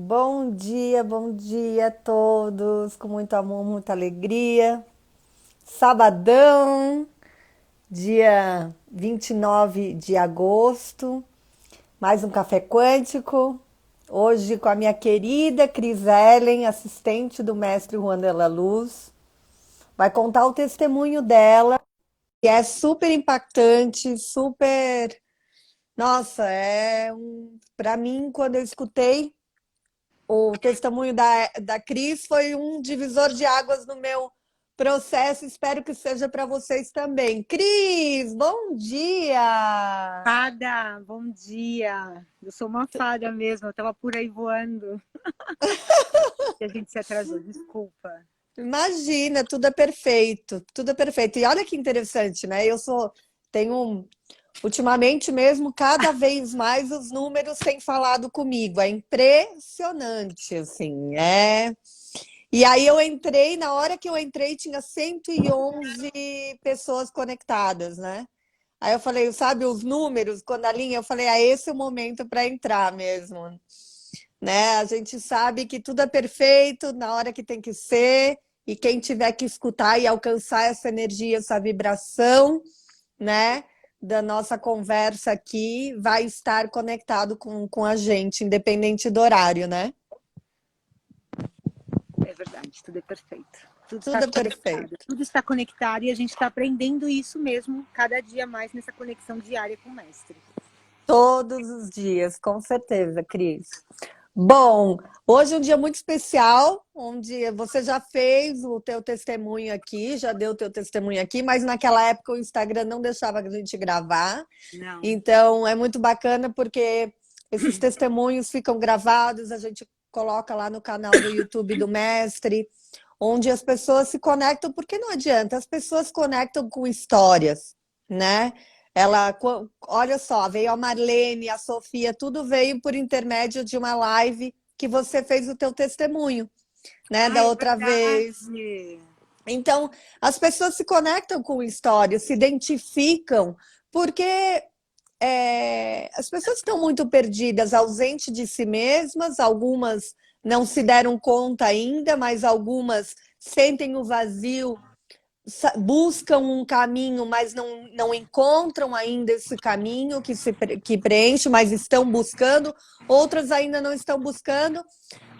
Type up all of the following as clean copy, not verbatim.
Bom dia a todos, com muito amor, muita alegria. Sabadão, dia 29 de agosto, mais um Café Quântico. Hoje com a minha querida Cris Ellen, assistente do mestre Juan de la Luz. Vai contar o testemunho dela, que é super impactante, super. Nossa, para mim, quando eu escutei o testemunho da Cris foi um divisor de águas no meu processo. Espero que seja para vocês também. Cris, bom dia! Fada, bom dia. Eu sou uma fada mesmo, eu estava por aí voando. E a gente se atrasou, desculpa. Imagina, tudo é perfeito, tudo é perfeito. E olha que interessante, né? Ultimamente mesmo, cada vez mais os números têm falado comigo. É impressionante, assim, E aí eu entrei, na hora que eu entrei, tinha 111 pessoas conectadas, né? Aí eu falei, sabe, os números, quando a linha, eu falei, esse é o momento para entrar mesmo, né? A gente sabe que tudo é perfeito na hora que tem que ser, e quem tiver que escutar e alcançar essa energia, essa vibração, né, da nossa conversa aqui, vai estar conectado com a gente, independente do horário, né? É verdade, tudo é perfeito. Tudo está Tudo é conectado, perfeito. tudo está conectado e a gente está aprendendo isso mesmo, cada dia mais nessa conexão diária com o mestre. Todos os dias, com certeza, Cris. Bom, hoje é um dia muito especial, onde você já fez o teu testemunho aqui, já deu o teu testemunho aqui, mas naquela época o Instagram não deixava a gente gravar. Não. Então é muito bacana porque esses testemunhos ficam gravados, a gente coloca lá no canal do YouTube do Mestre, onde as pessoas se conectam, porque não adianta, as pessoas conectam com histórias, né? Olha só, veio a Marlene, a Sofia, tudo veio por intermédio de uma live que você fez o teu testemunho, né, Ah, da é outra vez. verdade. Então, as pessoas se conectam com histórias, se identificam, porque as pessoas estão muito perdidas, ausentes de si mesmas, algumas não se deram conta ainda, mas algumas sentem o vazio, buscam um caminho, mas não encontram ainda esse caminho que preenche, mas estão buscando, outras ainda não estão buscando,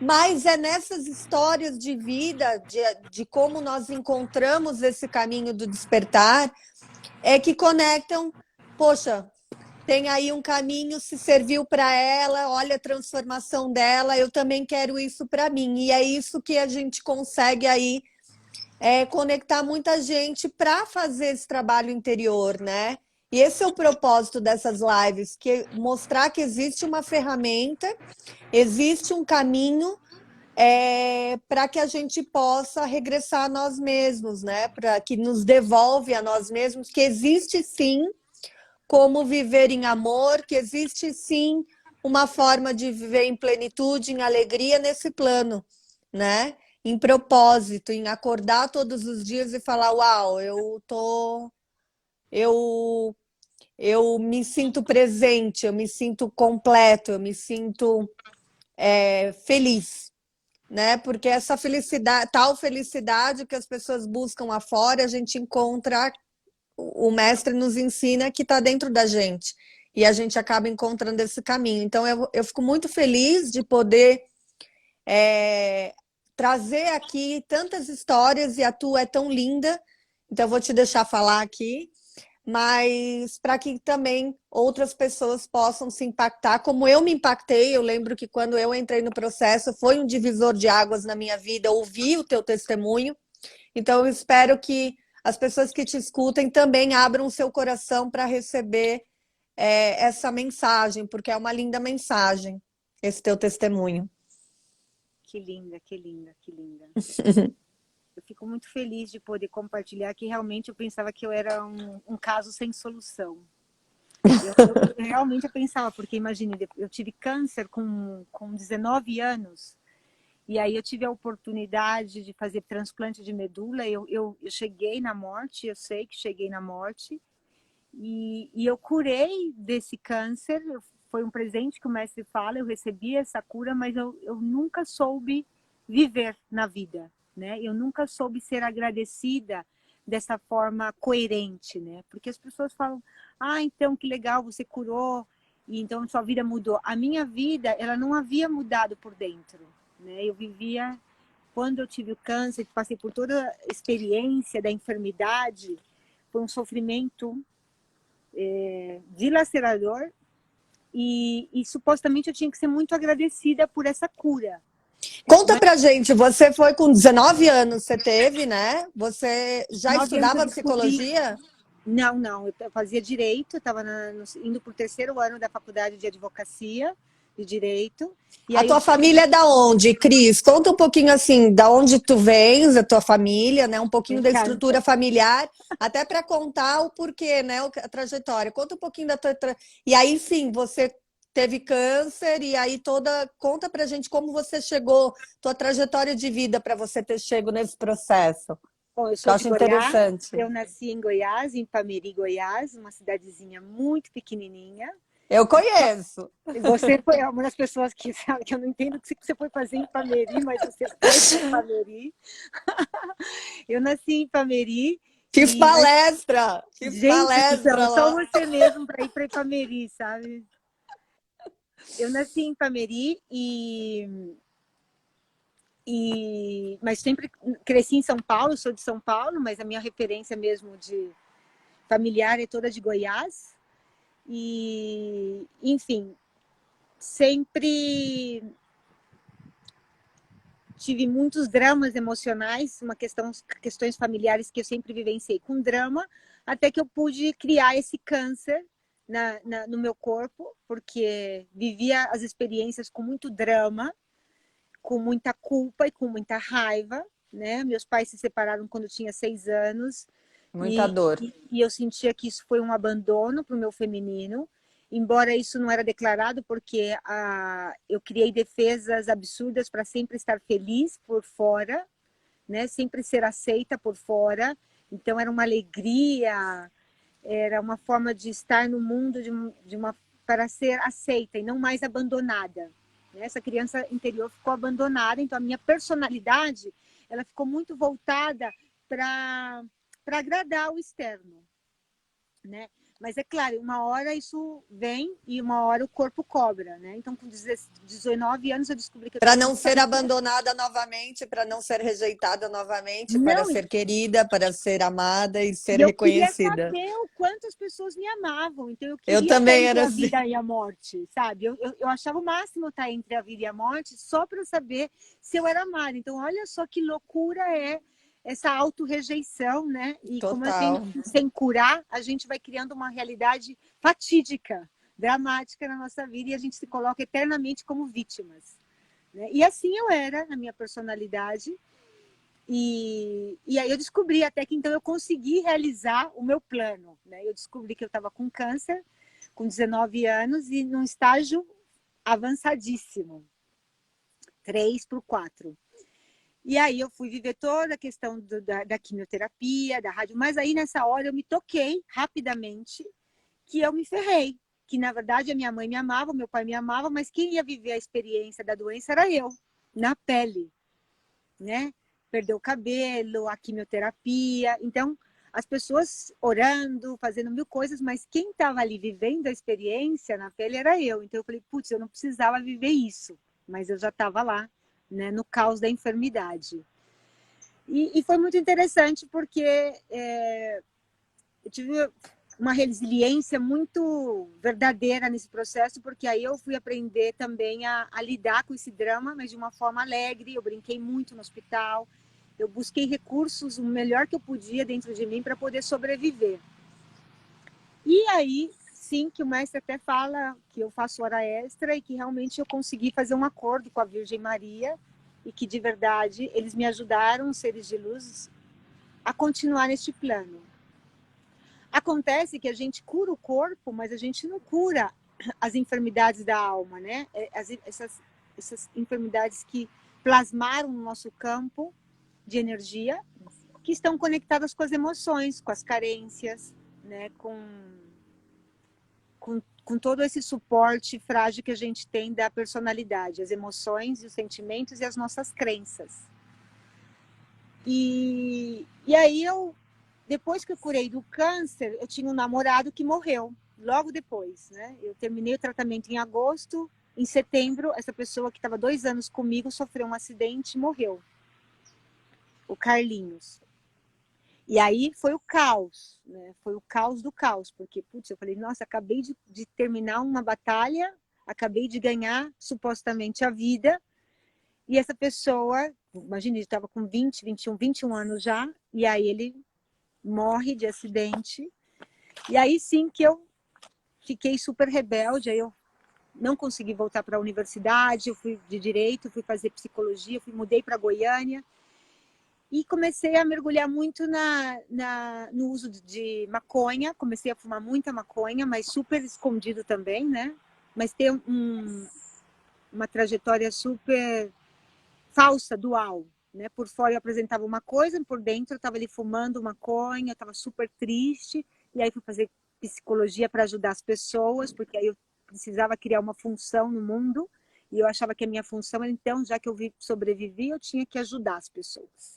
mas é nessas histórias de vida, de como nós encontramos esse caminho do despertar, é que conectam, poxa, tem aí um caminho, se serviu para ela, olha a transformação dela, eu também quero isso para mim. E é isso que a gente consegue aí conectar muita gente para fazer esse trabalho interior, né? E esse é o propósito dessas lives, que mostrar que existe uma ferramenta, existe um caminho para que a gente possa regressar a nós mesmos, né? Para que nos devolve a nós mesmos, que existe sim como viver em amor, que existe sim uma forma de viver em plenitude, em alegria nesse plano, né? Em propósito, em acordar todos os dias e falar, uau, eu eu me sinto presente, eu me sinto completo, eu me sinto feliz, né? Porque essa felicidade, tal felicidade que as pessoas buscam afora, a gente encontra, o mestre nos ensina que está dentro da gente. E a gente acaba encontrando esse caminho. Então, eu fico muito feliz de poder é, trazer aqui tantas histórias, e a tua é tão linda. Então, eu vou te deixar falar aqui, mas para que também outras pessoas possam se impactar, como eu me impactei. Eu lembro que quando eu entrei no processo, foi um divisor de águas na minha vida, ouvir o teu testemunho. Então, eu espero que as pessoas que te escutem também abram o seu coração para receber essa mensagem, porque é uma linda mensagem, esse teu testemunho. Que linda, que linda, que linda. Eu fico muito feliz de poder compartilhar que realmente eu pensava que eu era um caso sem solução. Eu realmente pensava, porque imagine, eu tive câncer com 19 anos, e aí eu tive a oportunidade de fazer transplante de medula, eu cheguei na morte, eu sei que cheguei na morte, e eu curei desse câncer, foi um presente que o mestre fala, eu recebi essa cura, mas eu nunca soube viver na vida, né? Eu nunca soube ser agradecida dessa forma coerente, né? Porque as pessoas falam, ah, então que legal, você curou, e então sua vida mudou. A minha vida, ela não havia mudado por dentro, né? Eu vivia, quando eu tive o câncer, passei por toda a experiência da enfermidade, foi um sofrimento dilacerador, e supostamente eu tinha que ser muito agradecida por essa cura. Conta Mas pra gente, você foi com 19 anos, você teve, né? Você já 9 anos eu estudava descobri. psicologia? Não, eu fazia direito, eu estava indo para o 3º ano da faculdade de advocacia, de direito, e A aí eu tua descobri família é da onde, Cris? Conta um pouquinho assim, da onde tu vens, a tua família, né? Um pouquinho da estrutura familiar, até para contar o porquê, né? A trajetória. Conta um pouquinho da tua E aí sim, você teve câncer e aí conta pra gente como você chegou, tua trajetória de vida para você ter chego nesse processo. Bom, eu Que eu sou de acho Goiás, interessante. eu nasci em Goiás, em Pameri, Goiás, uma cidadezinha muito pequenininha. Eu conheço. E você foi uma das pessoas que sabe que eu não entendo o que você foi fazer em Pameri, mas você foi para Pameri. Eu nasci em Pameri Fiz mas, palestra, fiz gente do céu, palestra só lá. você mesmo para ir para Ipameri, sabe? Eu nasci em Ipameri mas sempre cresci em São Paulo, sou de São Paulo, mas a minha referência mesmo de familiar é toda de Goiás. E, enfim, sempre tive muitos dramas emocionais, questões familiares que eu sempre vivenciei com drama, até que eu pude criar esse câncer no meu corpo, porque vivia as experiências com muito drama, com muita culpa e com muita raiva, né? Meus pais se separaram quando eu tinha 6 anos Muita e, dor. e eu sentia que isso foi um abandono para o meu feminino, embora isso não era declarado, porque eu criei defesas absurdas para sempre estar feliz por fora, né? Sempre ser aceita por fora. Então era uma alegria, era uma forma de estar no mundo para ser aceita e não mais abandonada. Essa criança interior ficou abandonada, então a minha personalidade ela ficou muito voltada para agradar o externo, né? Mas é claro, uma hora isso vem e uma hora o corpo cobra, né? Então com 19 anos eu descobri que eu Para estava não com ser câncer. abandonada novamente, para não ser rejeitada novamente, para Não, ser querida, para ser amada e ser e eu queria reconhecida. saber o quanto as pessoas me amavam. Então, eu Eu queria estar também entre era a assim. vida e a morte, sabe? Eu achava o máximo estar entre a vida e a morte só para saber se eu era amada. Então, olha só que loucura é essa autorrejeição, né? E como a gente, Total. sem curar, a gente vai criando uma realidade fatídica, dramática na nossa vida e a gente se coloca eternamente como vítimas, né? E assim eu era, na minha personalidade. E aí eu descobri até que então eu consegui realizar o meu plano, né? Eu descobri que eu estava com câncer, com 19 anos e num estágio avançadíssimo, 3 para o 4. E aí eu fui viver toda a questão da quimioterapia, da rádio, mas aí nessa hora eu me toquei rapidamente que eu me ferrei, que na verdade a minha mãe me amava, o meu pai me amava, mas quem ia viver a experiência da doença era eu, na pele, né? Perdeu o cabelo, a quimioterapia. Então, as pessoas orando, fazendo mil coisas, mas quem estava ali vivendo a experiência na pele era eu. Então, eu falei, putz, eu não precisava viver isso, mas eu já estava lá, né, no caos da enfermidade. E foi muito interessante porque eu tive uma resiliência muito verdadeira nesse processo, porque aí eu fui aprender também a lidar com esse drama, mas de uma forma alegre. Eu brinquei muito no hospital, eu busquei recursos o melhor que eu podia dentro de mim para poder sobreviver. E aí, sim, que o mestre até fala que eu faço hora extra e que realmente eu consegui fazer um acordo com a Virgem Maria e que de verdade eles me ajudaram, os seres de luz, a continuar neste plano. Acontece que a gente cura o corpo, mas a gente não cura as enfermidades da alma, né? Essas enfermidades que plasmaram no nosso campo de energia, que estão conectadas com as emoções, com as carências, né? Com com todo esse suporte frágil que a gente tem da personalidade, as emoções, os sentimentos e as nossas crenças. E aí depois que eu curei do câncer, eu tinha um namorado que morreu, logo depois, né? Eu terminei o tratamento em agosto, em setembro, essa pessoa que estava 2 anos comigo sofreu um acidente e morreu. O Carlinhos. E aí foi o caos, né? Foi o caos do caos, porque, putz, eu falei, nossa, acabei de terminar uma batalha, acabei de ganhar, supostamente, a vida, e essa pessoa, imagina, ele estava com 20, 21 anos já, e aí ele morre de acidente, e aí sim que eu fiquei super rebelde, aí eu não consegui voltar para a universidade, eu fui de direito, fui fazer psicologia, mudei para Goiânia, e comecei a mergulhar muito no uso de maconha. Comecei a fumar muita maconha, mas super escondido também, né? Mas ter uma trajetória super falsa, dual, né? Por fora eu apresentava uma coisa, por dentro eu estava ali fumando maconha, eu estava super triste. E aí fui fazer psicologia para ajudar as pessoas, porque aí eu precisava criar uma função no mundo. E eu achava que a minha função era, então, já que eu sobrevivi, eu tinha que ajudar as pessoas.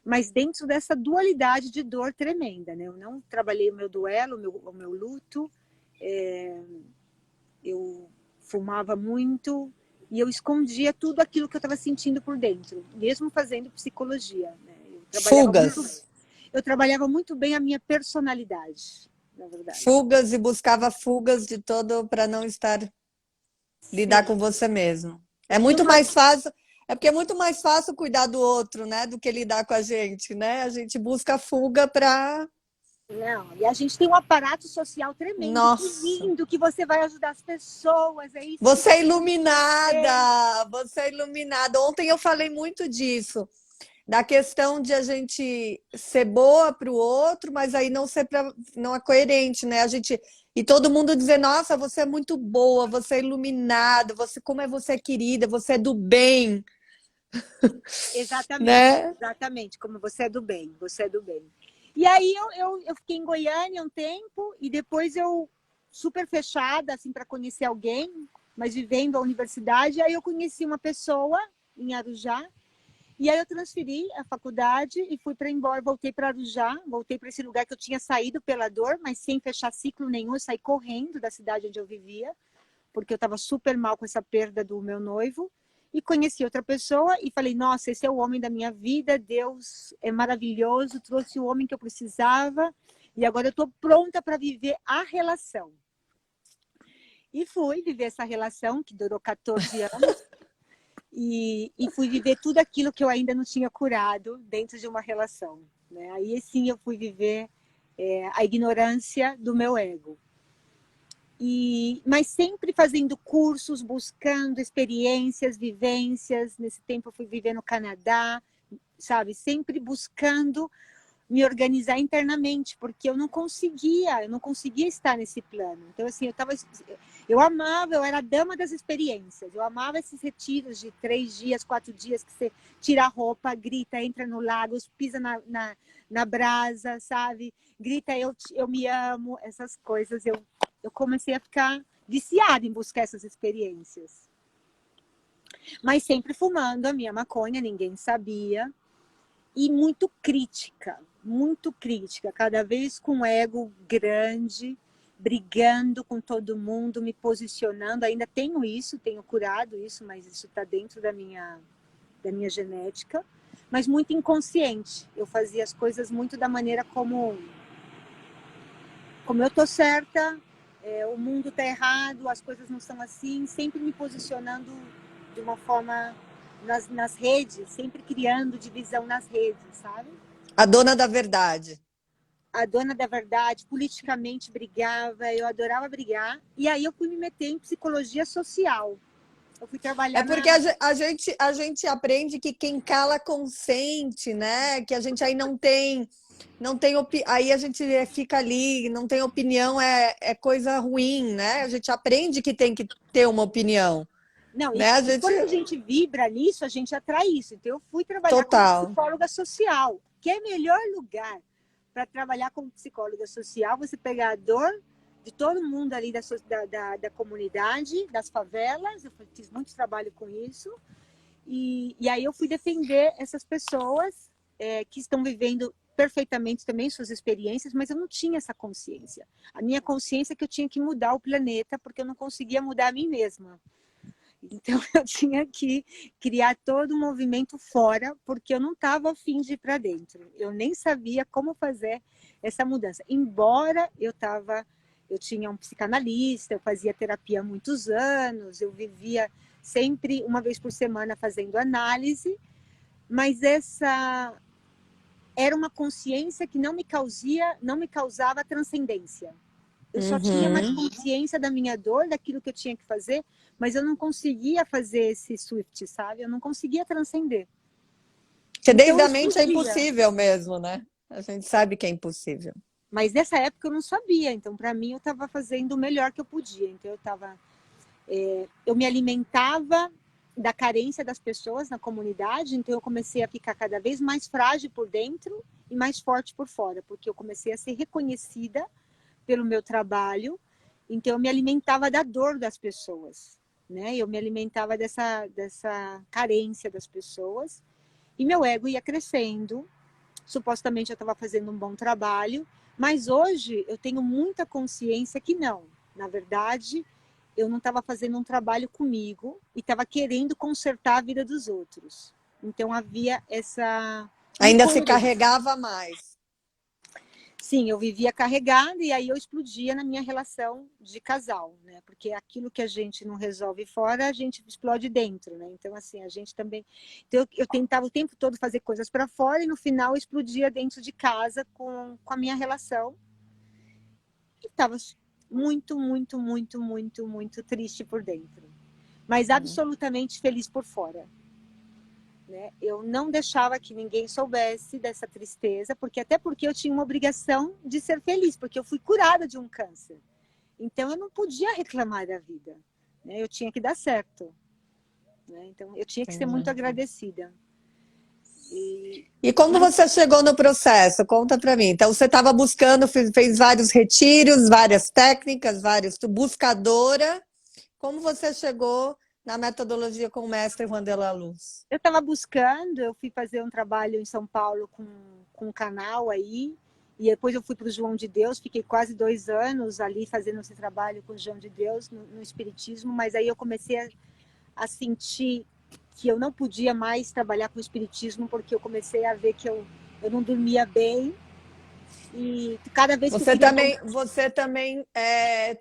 Mas dentro dessa dualidade de dor tremenda, né? Eu não trabalhei o meu duelo, o meu luto, eu fumava muito e eu escondia tudo aquilo que eu estava sentindo por dentro, mesmo fazendo psicologia, né? Eu trabalhava muito bem a minha personalidade, na verdade. Fugas, e buscava fugas de todo para não estar lidar com você mesmo. É muito mais fácil, é porque é muito mais fácil cuidar do outro, né, do que lidar com a gente, né? A gente busca fuga para... Não, e a gente tem um aparato social tremendo, Nossa, que lindo, que você vai ajudar as pessoas, é isso. você é iluminada, você é iluminada. Ontem eu falei muito disso, da questão de a gente ser boa para o outro, mas aí não é coerente, né? A gente e todo mundo dizer, nossa, você é muito boa, você é iluminada, você é querida, você é do bem. Exatamente, Né? exatamente, como você é do bem, você é do bem. E aí eu fiquei em Goiânia um tempo e depois eu super fechada assim para conhecer alguém, mas vivendo a universidade, aí eu conheci uma pessoa em Arujá e aí eu transferi a faculdade e fui para embora, voltei para Arujá, voltei para esse lugar que eu tinha saído pela dor, mas sem fechar ciclo nenhum, eu saí correndo da cidade onde eu vivia, porque eu estava super mal com essa perda do meu noivo. E conheci outra pessoa e falei, nossa, esse é o homem da minha vida, Deus é maravilhoso, trouxe o homem que eu precisava e agora eu estou pronta para viver a relação. E fui viver essa relação, que durou 14 anos, e fui viver tudo aquilo que eu ainda não tinha curado dentro de uma relação. Né? Aí sim eu fui viver a ignorância do meu ego. Mas sempre fazendo cursos, buscando experiências, vivências. Nesse tempo eu fui viver no Canadá, sabe? Sempre buscando me organizar internamente, porque eu não conseguia estar nesse plano. Então, assim, eu amava, eu era a dama das experiências. Eu amava esses retiros de 3 dias, 4 dias, que você tira a roupa, grita, entra no lago, pisa na brasa, sabe? Grita, eu me amo, essas coisas. Eu comecei a ficar viciada em buscar essas experiências. Mas sempre fumando a minha maconha, ninguém sabia. E muito crítica, cada vez com um ego grande, brigando com todo mundo, me posicionando. Ainda tenho isso, tenho curado isso, mas isso está dentro da minha genética. Mas muito inconsciente. Eu fazia as coisas muito da maneira como eu tô certa, o mundo tá errado, as coisas não são assim, sempre me posicionando de uma forma nas redes, sempre criando divisão nas redes, sabe? A dona da verdade. A dona da verdade, politicamente brigava, eu adorava brigar, e aí eu fui me meter em psicologia social. Eu fui trabalhar É porque a gente aprende que quem cala consente, né? Que a gente aí não tem aí a gente fica ali, não tem opinião, é coisa ruim, né? A gente aprende que tem que ter uma opinião. Não, Né? quando a gente vibra nisso, a gente atrai isso. Então, eu fui trabalhar como Total. psicóloga social, que é o melhor lugar para trabalhar como psicóloga social, você pegar a dor de todo mundo ali da comunidade, das favelas. Eu fiz muito trabalho com isso. E aí eu fui defender essas pessoas que estão vivendo perfeitamente também suas experiências, mas eu não tinha essa consciência. A minha consciência é que eu tinha que mudar o planeta, porque eu não conseguia mudar a mim mesma. Então eu tinha que criar todo um movimento fora, porque eu não estava a fim de ir para dentro. Eu nem sabia como fazer essa mudança. Embora eu tinha um psicanalista, eu fazia terapia há muitos anos, eu vivia sempre uma vez por semana fazendo análise, mas essa era uma consciência que não me causava transcendência. Eu só tinha mais consciência da minha dor, daquilo que eu tinha que fazer, mas eu não conseguia fazer esse shift, sabe? Eu não conseguia transcender. Porque desde a mente é impossível mesmo, né? A gente sabe que é impossível. Mas nessa época eu não sabia, então para mim eu estava fazendo o melhor que eu podia. Então eu me alimentava da carência das pessoas na comunidade, então eu comecei a ficar cada vez mais frágil por dentro e mais forte por fora, porque eu comecei a ser reconhecida pelo meu trabalho, então eu me alimentava da dor das pessoas, né? Eu me alimentava dessa carência das pessoas e meu ego ia crescendo. Supostamente eu estava fazendo um bom trabalho, mas hoje eu tenho muita consciência que não. Na verdade, eu não estava fazendo um trabalho comigo e estava querendo consertar a vida dos outros. Então havia essa... Ainda se carregava mais. Sim, eu vivia carregada e aí eu explodia na minha relação de casal, né? Porque aquilo que a gente não resolve fora, a gente explode dentro, né? Então, assim, a gente também... Então, eu tentava o tempo todo fazer coisas para fora e no final eu explodia dentro de casa com a minha relação. E estava muito, muito, muito, muito, muito triste por dentro. Mas absolutamente feliz por fora. Né? Eu não deixava que ninguém soubesse dessa tristeza, até porque eu tinha uma obrigação de ser feliz, porque eu fui curada de um câncer. Então eu não podia reclamar da vida, né? Eu tinha que dar certo, né? Então eu tinha que ser muito agradecida. E como você chegou no processo? Conta para mim. Então você estava buscando, fez vários retiros, várias técnicas, buscadora. Como você chegou na metodologia com o mestre Juan de la Luz? Eu estava buscando, eu fui fazer um trabalho em São Paulo com um canal aí, e depois eu fui para o João de Deus, fiquei quase 2 anos ali fazendo esse trabalho com o João de Deus, no Espiritismo, mas aí eu comecei a sentir que eu não podia mais trabalhar com o Espiritismo, porque eu comecei a ver que eu não dormia bem, e cada vez que você também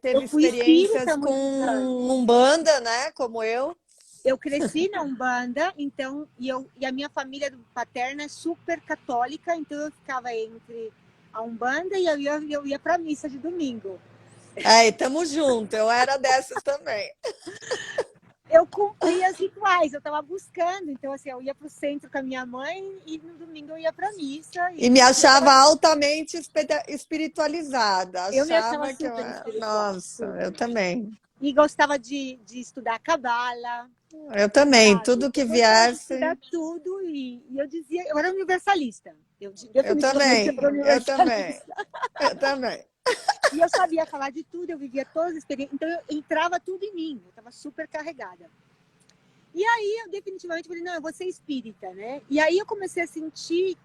teve eu fui experiências espírita com muitos anos. Umbanda, né? Como eu. Eu cresci na Umbanda, então, e a minha família paterna é super católica, então eu ficava entre a Umbanda e eu ia para a missa de domingo. E tamo junto, eu era dessas também. Eu cumpria os rituais, eu estava buscando, então assim, eu ia para o centro com a minha mãe e no domingo eu ia para a missa. E me achava altamente espiritualizada. Eu me achava Achava que eu... super espiritual. Nossa, Super. eu também. E gostava de estudar Cabala. Eu também, Sabe? tudo que Eu gostava de viesse. estudar tudo e eu dizia, eu era universalista. Eu Eu definitivamente também, era eu também, universalista. eu também. E eu sabia falar de tudo, eu vivia todas as experiências, então eu entrava tudo em mim, eu estava super carregada. E aí eu definitivamente falei, não, eu vou ser espírita, né? E aí eu comecei a sentir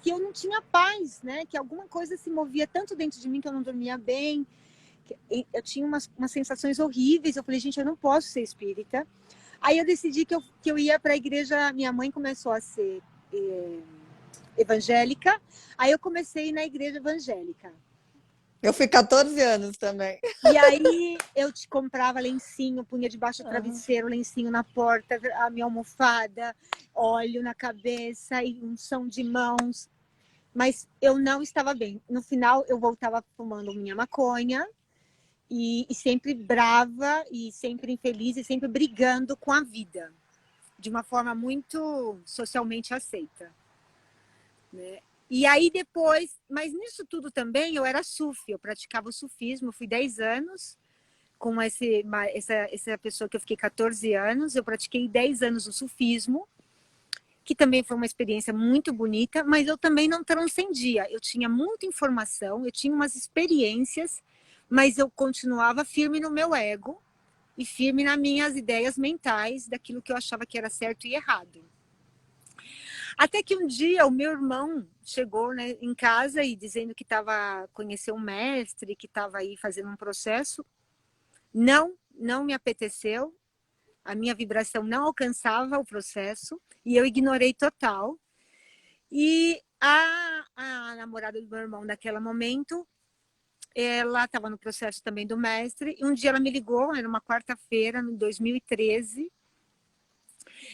que eu não tinha paz, né? Que alguma coisa se movia tanto dentro de mim que eu não dormia bem, eu tinha umas sensações horríveis, eu falei, gente, eu não posso ser espírita. Aí eu decidi que eu ia para a igreja, minha mãe começou a ser evangélica, aí eu comecei na igreja evangélica. Eu fui 14 anos também. E aí eu te comprava lencinho, punha debaixo do travesseiro, lencinho na porta, a minha almofada, óleo na cabeça e unção de mãos. Mas eu não estava bem. No final eu voltava fumando minha maconha e sempre brava e sempre infeliz e sempre brigando com a vida. De uma forma muito socialmente aceita. Né? E aí depois, mas nisso tudo também eu era sufi, eu praticava o sufismo, eu fui 10 anos com essa pessoa que eu fiquei 14 anos, eu pratiquei 10 anos o sufismo, que também foi uma experiência muito bonita, mas eu também não transcendia, eu tinha muita informação, eu tinha umas experiências, mas eu continuava firme no meu ego e firme nas minhas ideias mentais daquilo que eu achava que era certo e errado. Até que um dia o meu irmão chegou, né, em casa e dizendo que conheceu um mestre, que estava aí fazendo um processo. Não me apeteceu, a minha vibração não alcançava o processo e eu ignorei total. E a namorada do meu irmão naquele momento, ela estava no processo também do mestre, e um dia ela me ligou, era uma quarta-feira, em 2013.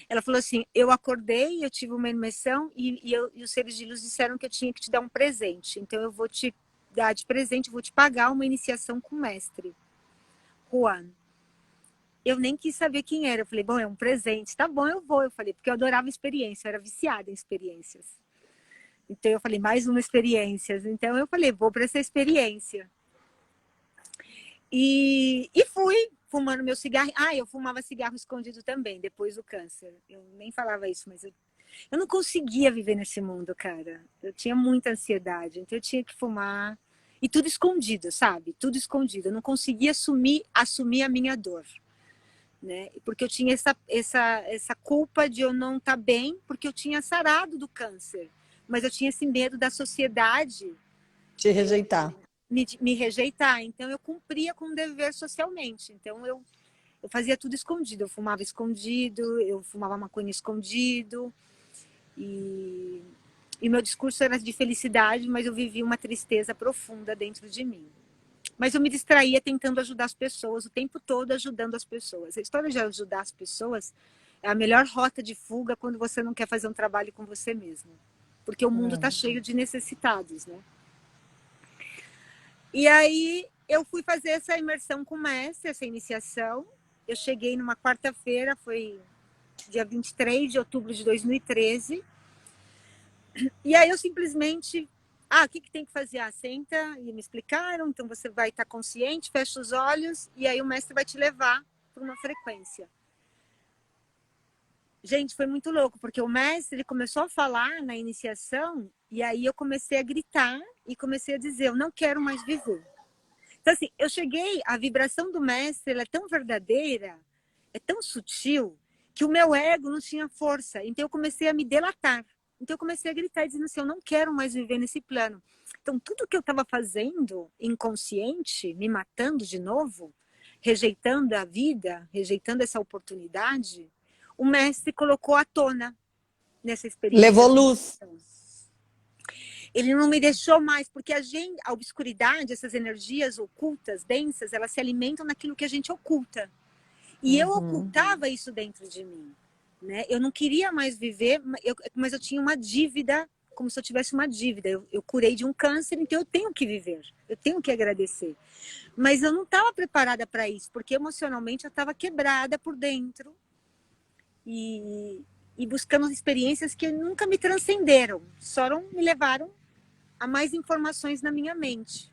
Ela falou assim, eu acordei, eu tive uma imersão e os seres de luz disseram que eu tinha que te dar um presente. Então eu vou te dar de presente, vou te pagar uma iniciação com o mestre, Juan. Eu nem quis saber quem era. Eu falei, bom, é um presente. Tá bom, eu vou. Eu falei, porque eu adorava experiência, eu era viciada em experiências. Então eu falei, mais uma experiência. Então eu falei, vou para essa experiência. E fui fumando meu cigarro. Ah, eu fumava cigarro escondido também, depois do câncer. Eu nem falava isso, mas eu não conseguia viver nesse mundo, cara. Eu tinha muita ansiedade, então eu tinha que fumar. E tudo escondido, sabe? Tudo escondido. Eu não conseguia assumir a minha dor. Né? Porque eu tinha essa culpa de eu não estar bem, porque eu tinha sarado do câncer. Mas eu tinha esse medo da sociedade Te rejeitar. Me rejeitar. Então eu cumpria com o dever socialmente. Então eu fazia tudo escondido. Eu fumava escondido, eu fumava maconha escondido. E meu discurso era de felicidade, mas eu vivia uma tristeza profunda dentro de mim. Mas eu me distraía tentando ajudar as pessoas, o tempo todo ajudando as pessoas. A história de ajudar as pessoas é a melhor rota de fuga quando você não quer fazer um trabalho com você mesmo. Porque o mundo está cheio de necessitados, né? E aí eu fui fazer essa imersão com o mestre, essa iniciação. Eu cheguei numa quarta-feira, foi dia 23 de outubro de 2013. E aí eu simplesmente... o que tem que fazer? Senta, e me explicaram, então você vai estar consciente, fecha os olhos, e aí o mestre vai te levar para uma frequência. Gente, foi muito louco, porque o mestre ele começou a falar na iniciação, e aí eu comecei a gritar e comecei a dizer, eu não quero mais viver. Então, assim, eu cheguei, a vibração do mestre ela é tão verdadeira, é tão sutil, que o meu ego não tinha força. Então eu comecei a me delatar. Então eu comecei a gritar, dizendo assim, eu não quero mais viver nesse plano. Então tudo que eu estava fazendo, inconsciente, me matando de novo, rejeitando a vida, rejeitando essa oportunidade, o mestre colocou à tona nessa experiência. Levou luz. Ele não me deixou mais, porque a obscuridade, essas energias ocultas, densas, elas se alimentam naquilo que a gente oculta. E eu ocultava isso dentro de mim. Né? Eu não queria mais viver, mas eu tinha uma dívida, como se eu tivesse uma dívida. Eu curei de um câncer, então eu tenho que viver, eu tenho que agradecer. Mas eu não estava preparada para isso, porque emocionalmente eu estava quebrada por dentro e buscando experiências que nunca me transcenderam, só me levaram a mais informações na minha mente.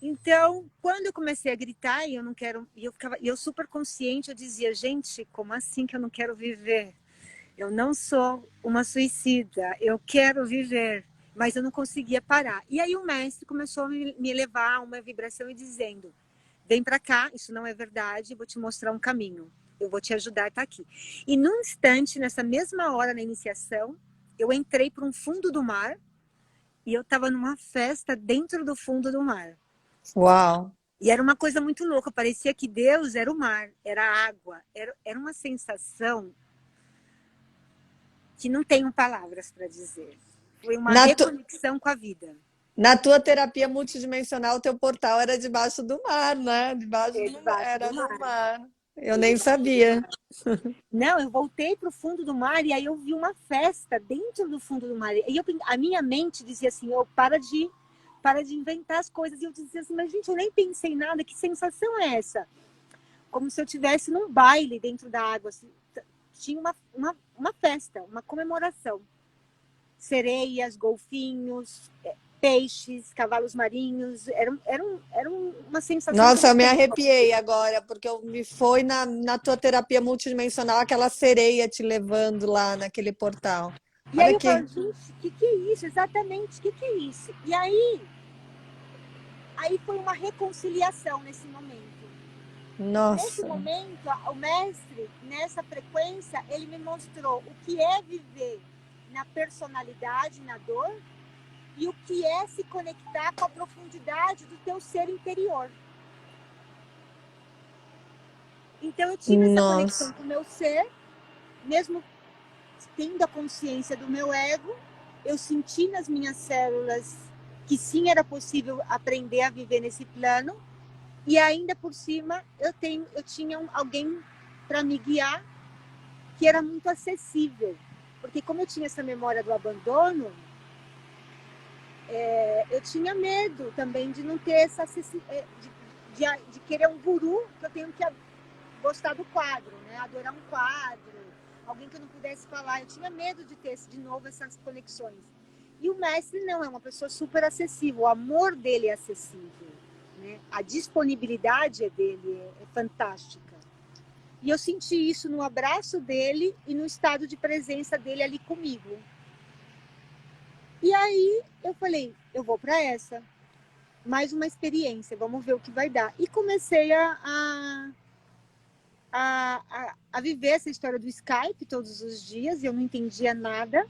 Então, quando eu comecei a gritar e eu não quero, eu super consciente, eu dizia, gente, como assim que eu não quero viver? Eu não sou uma suicida, eu quero viver, mas eu não conseguia parar. E aí o mestre começou a me levar a uma vibração e dizendo, vem para cá, isso não é verdade, vou te mostrar um caminho, eu vou te ajudar a estar aqui. E num instante, nessa mesma hora na iniciação, eu entrei para um fundo do mar e eu estava numa festa dentro do fundo do mar. Uau! E era uma coisa muito louca, parecia que Deus era o mar, era a água, era uma sensação que não tenho palavras para dizer. Foi uma reconexão com a vida. Na tua terapia multidimensional, teu portal era debaixo do mar, né? Era do mar. Eu nem sabia. Não, eu voltei para o fundo do mar e aí eu vi uma festa dentro do fundo do mar. E a minha mente dizia assim, para de inventar as coisas. E eu dizia assim, mas gente, eu nem pensei em nada, que sensação é essa? Como se eu estivesse num baile dentro da água. Assim, tinha uma festa, uma comemoração. Sereias, golfinhos, peixes, cavalos marinhos. Era uma sensação... Nossa, eu me arrepiei agora, porque me foi na tua terapia multidimensional aquela sereia te levando lá naquele portal. E aí eu falo, gente, o que é isso? Exatamente, o que é isso? E aí aí foi uma reconciliação nesse momento. Nesse Nossa. momento, o mestre, nessa frequência, ele me mostrou o que é viver na personalidade, na dor, e o que é se conectar com a profundidade do teu ser interior. Então eu tive essa conexão Nossa. com o meu ser, mesmo tendo a consciência do meu ego, eu senti nas minhas células que sim, era possível aprender a viver nesse plano, e ainda por cima eu tinha alguém para me guiar que era muito acessível, porque como eu tinha essa memória do abandono, eu tinha medo também de não ter essa de querer um guru que eu tenho que gostar do quadro, né? Adorar um quadro, alguém que eu não pudesse falar. Eu tinha medo de ter de novo essas conexões. E o mestre não, é uma pessoa super acessível, o amor dele é acessível, né? A disponibilidade dele é fantástica. E eu senti isso no abraço dele e no estado de presença dele ali comigo. E aí eu falei, eu vou para essa. Mais uma experiência, vamos ver o que vai dar. E comecei a viver essa história do Skype todos os dias, e eu não entendia nada,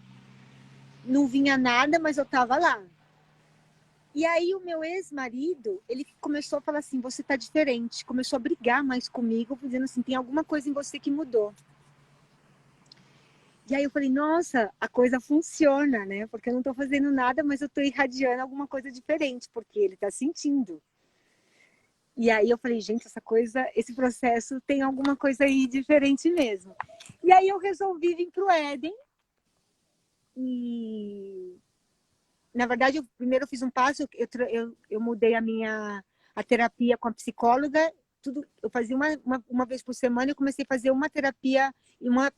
não vinha nada, mas eu estava lá. E aí o meu ex-marido, ele começou a falar assim, você está diferente, começou a brigar mais comigo, dizendo assim, tem alguma coisa em você que mudou. E aí eu falei, nossa, a coisa funciona, né? Porque eu não estou fazendo nada, mas eu estou irradiando alguma coisa diferente, porque ele está sentindo. E aí eu falei, gente, esse processo tem alguma coisa aí diferente mesmo. E aí eu resolvi vir para o Éden. E, na verdade, primeiro eu fiz um passo, eu mudei a terapia com a psicóloga. Eu fazia uma vez por semana, eu comecei a fazer uma terapia, uma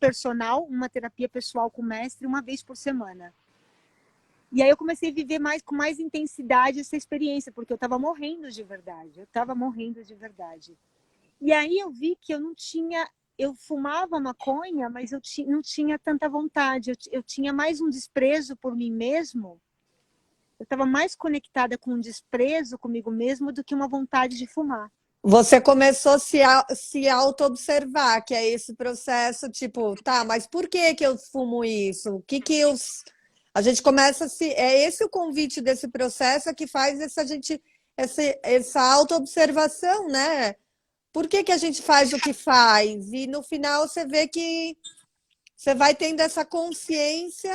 terapia pessoal com o mestre, uma vez por semana. E aí eu comecei a viver com mais intensidade essa experiência, porque eu estava morrendo de verdade. E aí eu vi que eu fumava maconha, mas não tinha tanta vontade. Eu tinha mais um desprezo por mim mesmo. Eu estava mais conectada com um desprezo comigo mesmo do que uma vontade de fumar. Você começou a se auto-observar, que é esse processo, tipo, tá, mas por que eu fumo isso? O que que eu... A gente começa a se... É esse o convite desse processo que faz essa auto-observação, né? Por que a gente faz o que faz? E no final você vê que você vai tendo essa consciência,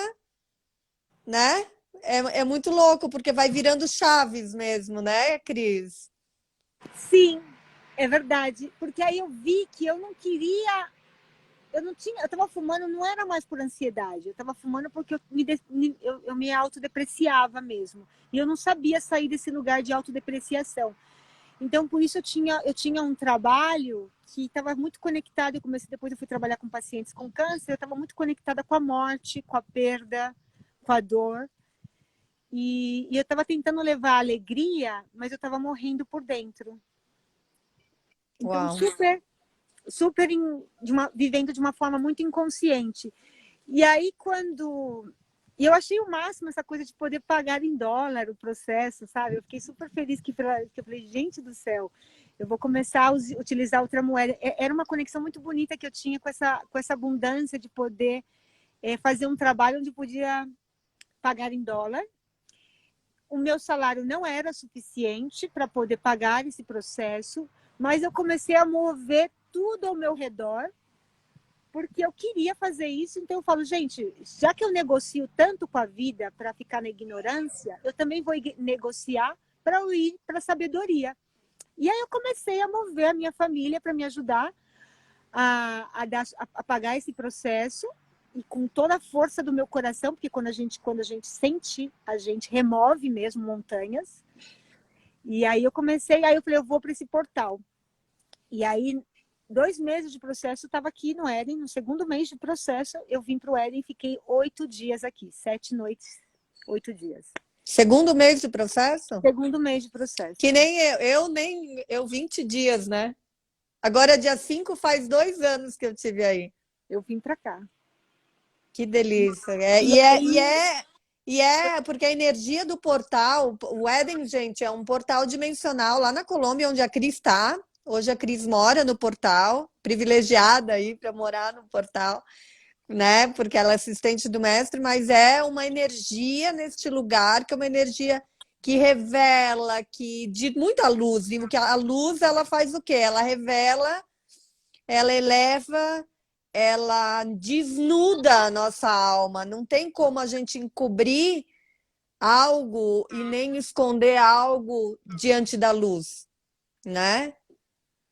né? É muito louco, porque vai virando chaves mesmo, né, Cris? Sim, é verdade. Porque aí eu vi que eu não queria... eu estava fumando, não era mais por ansiedade. Eu estava fumando porque eu me autodepreciava mesmo. E eu não sabia sair desse lugar de autodepreciação. Então, por isso eu tinha um trabalho que estava muito conectado. Depois eu fui trabalhar com pacientes com câncer, eu estava muito conectada com a morte, com a perda, com a dor. E eu estava tentando levar alegria, mas eu estava morrendo por dentro. Então, Uau. vivendo de uma forma muito inconsciente. E aí, e eu achei o máximo essa coisa de poder pagar em dólar o processo, sabe? Eu fiquei super feliz que eu falei, gente do céu, eu vou começar a utilizar outra moeda. Era uma conexão muito bonita que eu tinha com essa abundância de poder fazer um trabalho onde podia pagar em dólar. O meu salário não era suficiente para poder pagar esse processo, mas eu comecei a mover tudo ao meu redor, porque eu queria fazer isso. Então eu falo, gente, já que eu negocio tanto com a vida para ficar na ignorância, eu também vou negociar para eu ir para a sabedoria. E aí eu comecei a mover a minha família para me ajudar a pagar esse processo, e com toda a força do meu coração, porque quando a gente sente, a gente remove mesmo montanhas. E aí eu falei, eu vou para esse portal. E aí 2 meses de processo, eu estava aqui no Éden. No segundo mês de processo, eu vim para o Éden e fiquei 8 dias aqui. 7 noites, 8 dias. Segundo mês de processo? Segundo mês de processo. Que nem eu 20 dias, né? Agora, dia 5, faz 2 anos que eu estive aí. Eu vim para cá. Que delícia. E porque a energia do portal, o Éden, gente, é um portal dimensional lá na Colômbia, onde a Cris está. Hoje a Cris mora no portal, privilegiada aí para morar no portal, né? Porque ela é assistente do mestre, mas é uma energia neste lugar, que é uma energia que revela, que de muita luz, e que a luz ela faz o quê? Ela revela, ela eleva, ela desnuda a nossa alma. Não tem como a gente encobrir algo e nem esconder algo diante da luz, né?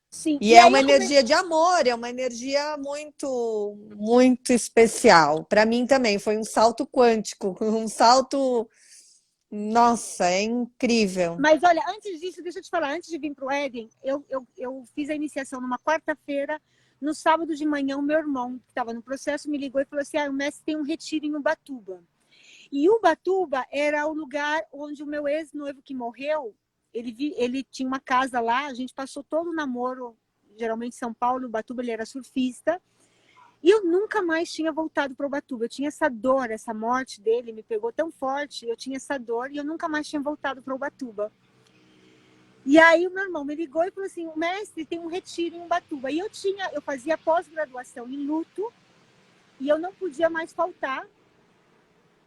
Sim. E é uma energia de amor, é uma energia muito, muito especial. Para mim também foi um salto quântico, um salto, nossa, é incrível. Mas olha, antes disso, deixa eu te falar, antes de vir para o Éden, eu fiz a iniciação numa quarta-feira. No sábado de manhã, o meu irmão, que estava no processo, me ligou e falou assim: o mestre tem um retiro em Ubatuba. E Ubatuba era o lugar onde o meu ex-noivo que morreu, ele tinha uma casa lá, a gente passou todo o namoro, geralmente em São Paulo, Ubatuba, ele era surfista. E eu nunca mais tinha voltado para Ubatuba. Eu tinha essa dor, essa morte dele me pegou tão forte, eu tinha essa dor e eu nunca mais tinha voltado para Ubatuba. E aí o meu irmão me ligou e falou assim: o mestre tem um retiro em Ubatuba. E eu fazia pós-graduação em luto e eu não podia mais faltar.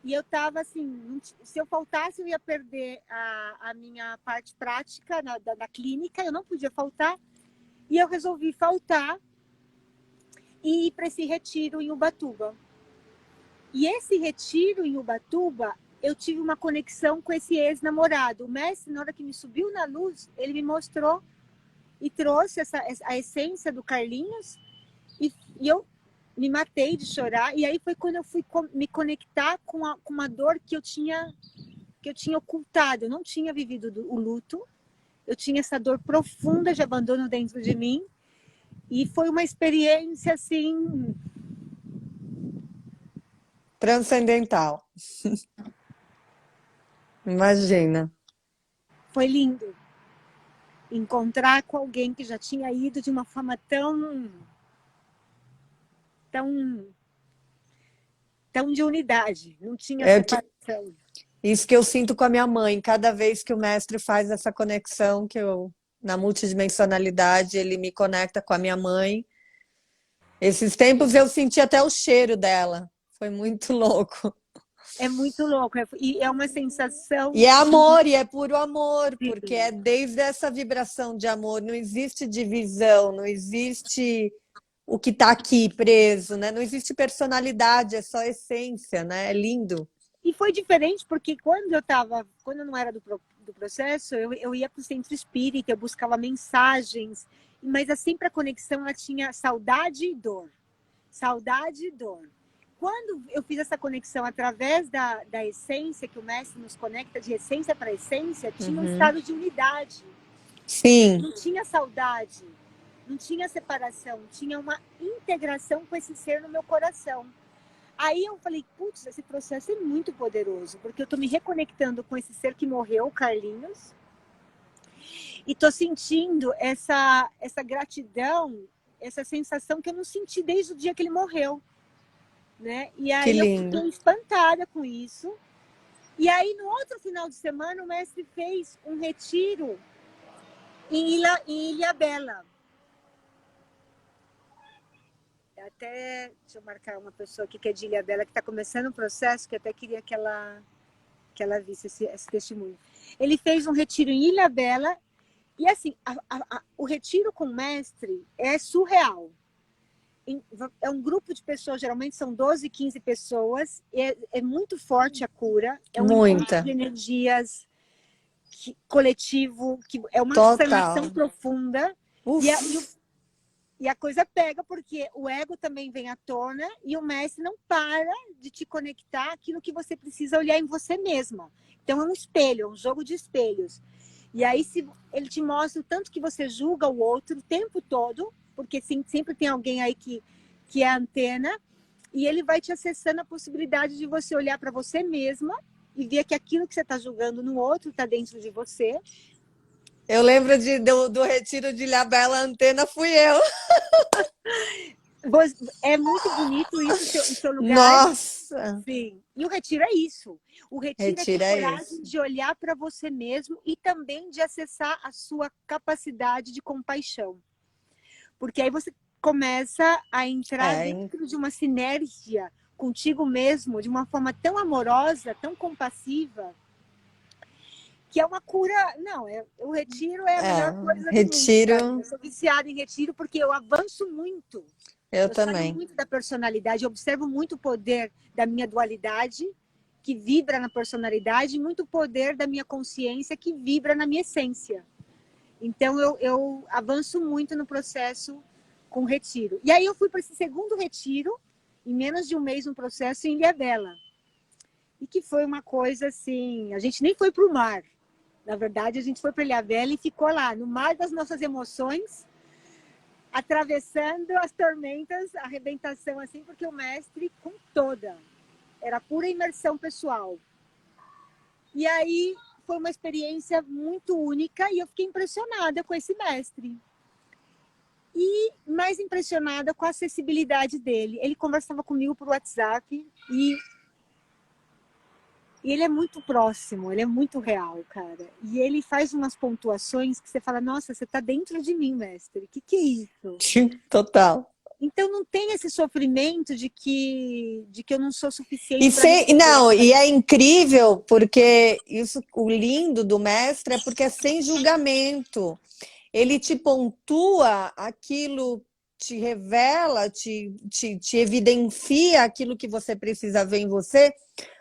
E eu estava assim, se eu faltasse eu ia perder a minha parte prática da clínica, eu não podia faltar. E eu resolvi faltar e ir para esse retiro em Ubatuba. E esse retiro em Ubatuba, eu tive uma conexão com esse ex-namorado. O mestre, na hora que me subiu na luz, ele me mostrou e trouxe a essência do Carlinhos. E eu me matei de chorar. E aí foi quando eu fui me conectar com uma dor que eu tinha ocultado. Eu não tinha vivido o luto. Eu tinha essa dor profunda de abandono dentro de mim. E foi uma experiência, assim... transcendental. Imagina. Foi lindo. Encontrar com alguém que já tinha ido de uma forma tão de unidade. Não tinha separação. Isso que eu sinto com a minha mãe. Cada vez que o mestre faz essa conexão, na multidimensionalidade, ele me conecta com a minha mãe. Esses tempos eu senti até o cheiro dela. Foi muito louco. É muito louco. E é uma sensação... E é amor, e é puro amor, porque é desde essa vibração de amor. Não existe divisão, não existe o que está aqui preso, né? Não existe personalidade, é só essência, né? É lindo. E foi diferente porque quando eu não era do processo, eu ia para o centro espírita, eu buscava mensagens, mas sempre a conexão ela tinha saudade e dor. Saudade e dor. Quando eu fiz essa conexão através da essência, que o mestre nos conecta de essência para essência, tinha um estado de unidade. Sim. Não tinha saudade, não tinha separação, tinha uma integração com esse ser no meu coração. Aí eu falei, putz, esse processo é muito poderoso, porque eu estou me reconectando com esse ser que morreu, o Carlinhos, e estou sentindo essa gratidão, essa sensação que eu não senti desde o dia que ele morreu. Né? E aí eu fiquei espantada com isso. E aí no outro final de semana o mestre fez um retiro em Ilhabela. Até, deixa eu marcar uma pessoa aqui que é de Ilhabela, que está começando o processo, que até queria que ela visse esse testemunho. Ele fez um retiro em Ilhabela e assim, o retiro com o mestre é surreal. É um grupo de pessoas, geralmente são 12, 15 pessoas, é muito forte a cura, é um encontro de energias coletivo, que é uma sanação profunda, e a coisa pega, porque o ego também vem à tona, e o mestre não para de te conectar aquilo que você precisa olhar em você mesma. Então é um espelho, é um jogo de espelhos. E aí ele te mostra o tanto que você julga o outro o tempo todo, porque sempre tem alguém aí que é a antena, e ele vai te acessando a possibilidade de você olhar para você mesma e ver que aquilo que você está julgando no outro está dentro de você. Eu lembro do retiro de Ilhabela, a antena fui eu. É muito bonito isso, o seu lugar. Nossa, Nossa, Sim, e o retiro é isso. O retiro é ter retira coragem isso. de olhar para você mesmo e também de acessar a sua capacidade de compaixão. Porque aí você começa a entrar É, dentro de uma sinergia contigo mesmo de uma forma tão amorosa, tão compassiva, que é uma cura. Não, o retiro é a melhor coisa do mundo para mim. Eu retiro, sou viciada em retiro porque eu avanço muito. eu Eu saio também. muito da personalidade, eu observo muito o poder da minha dualidade, que vibra na personalidade, e muito poder da minha consciência, que vibra na minha essência. Então, eu avanço muito no processo com o retiro. E aí eu fui para esse segundo retiro, em menos de um mês, no processo em Ilhabela. E que foi uma coisa assim, a gente nem foi para o mar. Na verdade, a gente foi para Ilhabela e ficou lá, no mar das nossas emoções, atravessando as tormentas, a arrebentação, assim, porque o mestre, com toda, era pura imersão pessoal. E aí foi uma experiência muito única e eu fiquei impressionada com esse mestre. E mais impressionada com a acessibilidade dele. Ele conversava comigo por WhatsApp e ele é muito próximo, ele é muito real, cara. E ele faz umas pontuações que você fala, nossa, você está dentro de mim, mestre. O que é isso? Total. Então não tem esse sofrimento de que eu não sou E suficiente para sem, receber. não, e é incrível porque isso, o lindo do mestre é porque é sem julgamento. Ele te pontua aquilo, te revela, te evidencia aquilo que você precisa ver em você,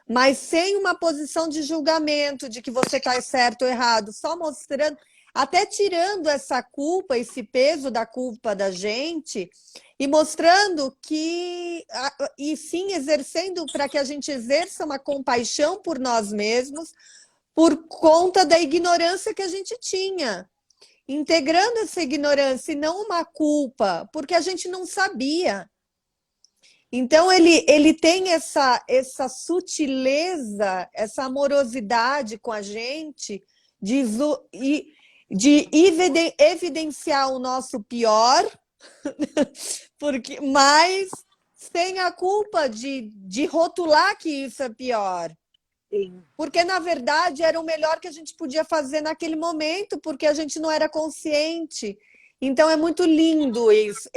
mas sem uma posição de julgamento, de que você está certo ou errado, só mostrando, até tirando essa culpa, esse peso da culpa da gente, e mostrando que, e sim exercendo para que a gente exerça uma compaixão por nós mesmos, por conta da ignorância que a gente tinha. Integrando essa ignorância e não uma culpa, porque a gente não sabia. Então, ele tem essa sutileza, essa amorosidade com a gente de evidenciar o nosso pior, mas sem a culpa de rotular que isso é pior. Sim. Porque, na verdade, era o melhor que a gente podia fazer naquele momento, porque a gente não era consciente. Então, é muito lindo isso,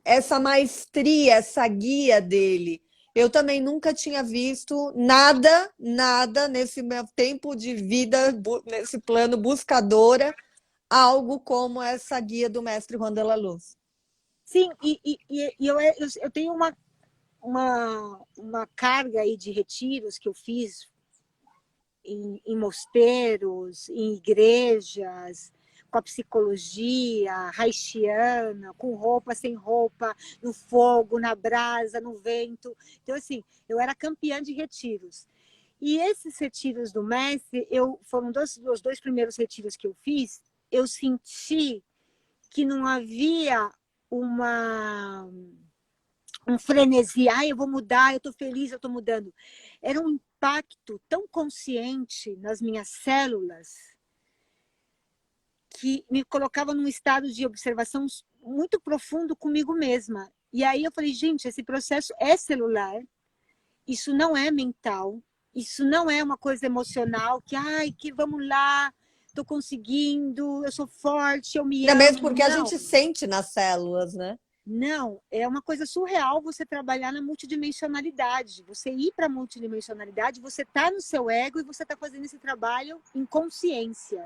essa maestria, essa guia dele. Eu também nunca tinha visto nada nesse meu tempo de vida, nesse plano buscadora, algo como essa guia do mestre Juan de la Luz. Sim, eu tenho uma carga aí de retiros que eu fiz em mosteiros, em igrejas, com a psicologia haitiana, com roupa, sem roupa, no fogo, na brasa, no vento. Então, assim, eu era campeã de retiros. E esses retiros do mestre, foram os dois primeiros retiros que eu fiz, eu senti que não havia um frenesi, eu vou mudar, eu estou feliz, eu estou mudando. Era um impacto tão consciente nas minhas células que me colocava num estado de observação muito profundo comigo mesma. E aí eu falei, gente, esse processo é celular, isso não é mental, isso não é uma coisa emocional, que vamos lá, estou conseguindo, eu sou forte, eu me Ainda mesmo amo. porque a Não. gente sente nas células, né? Não, é uma coisa surreal você trabalhar na multidimensionalidade. Você ir para a multidimensionalidade, você está no seu ego e você está fazendo esse trabalho em consciência.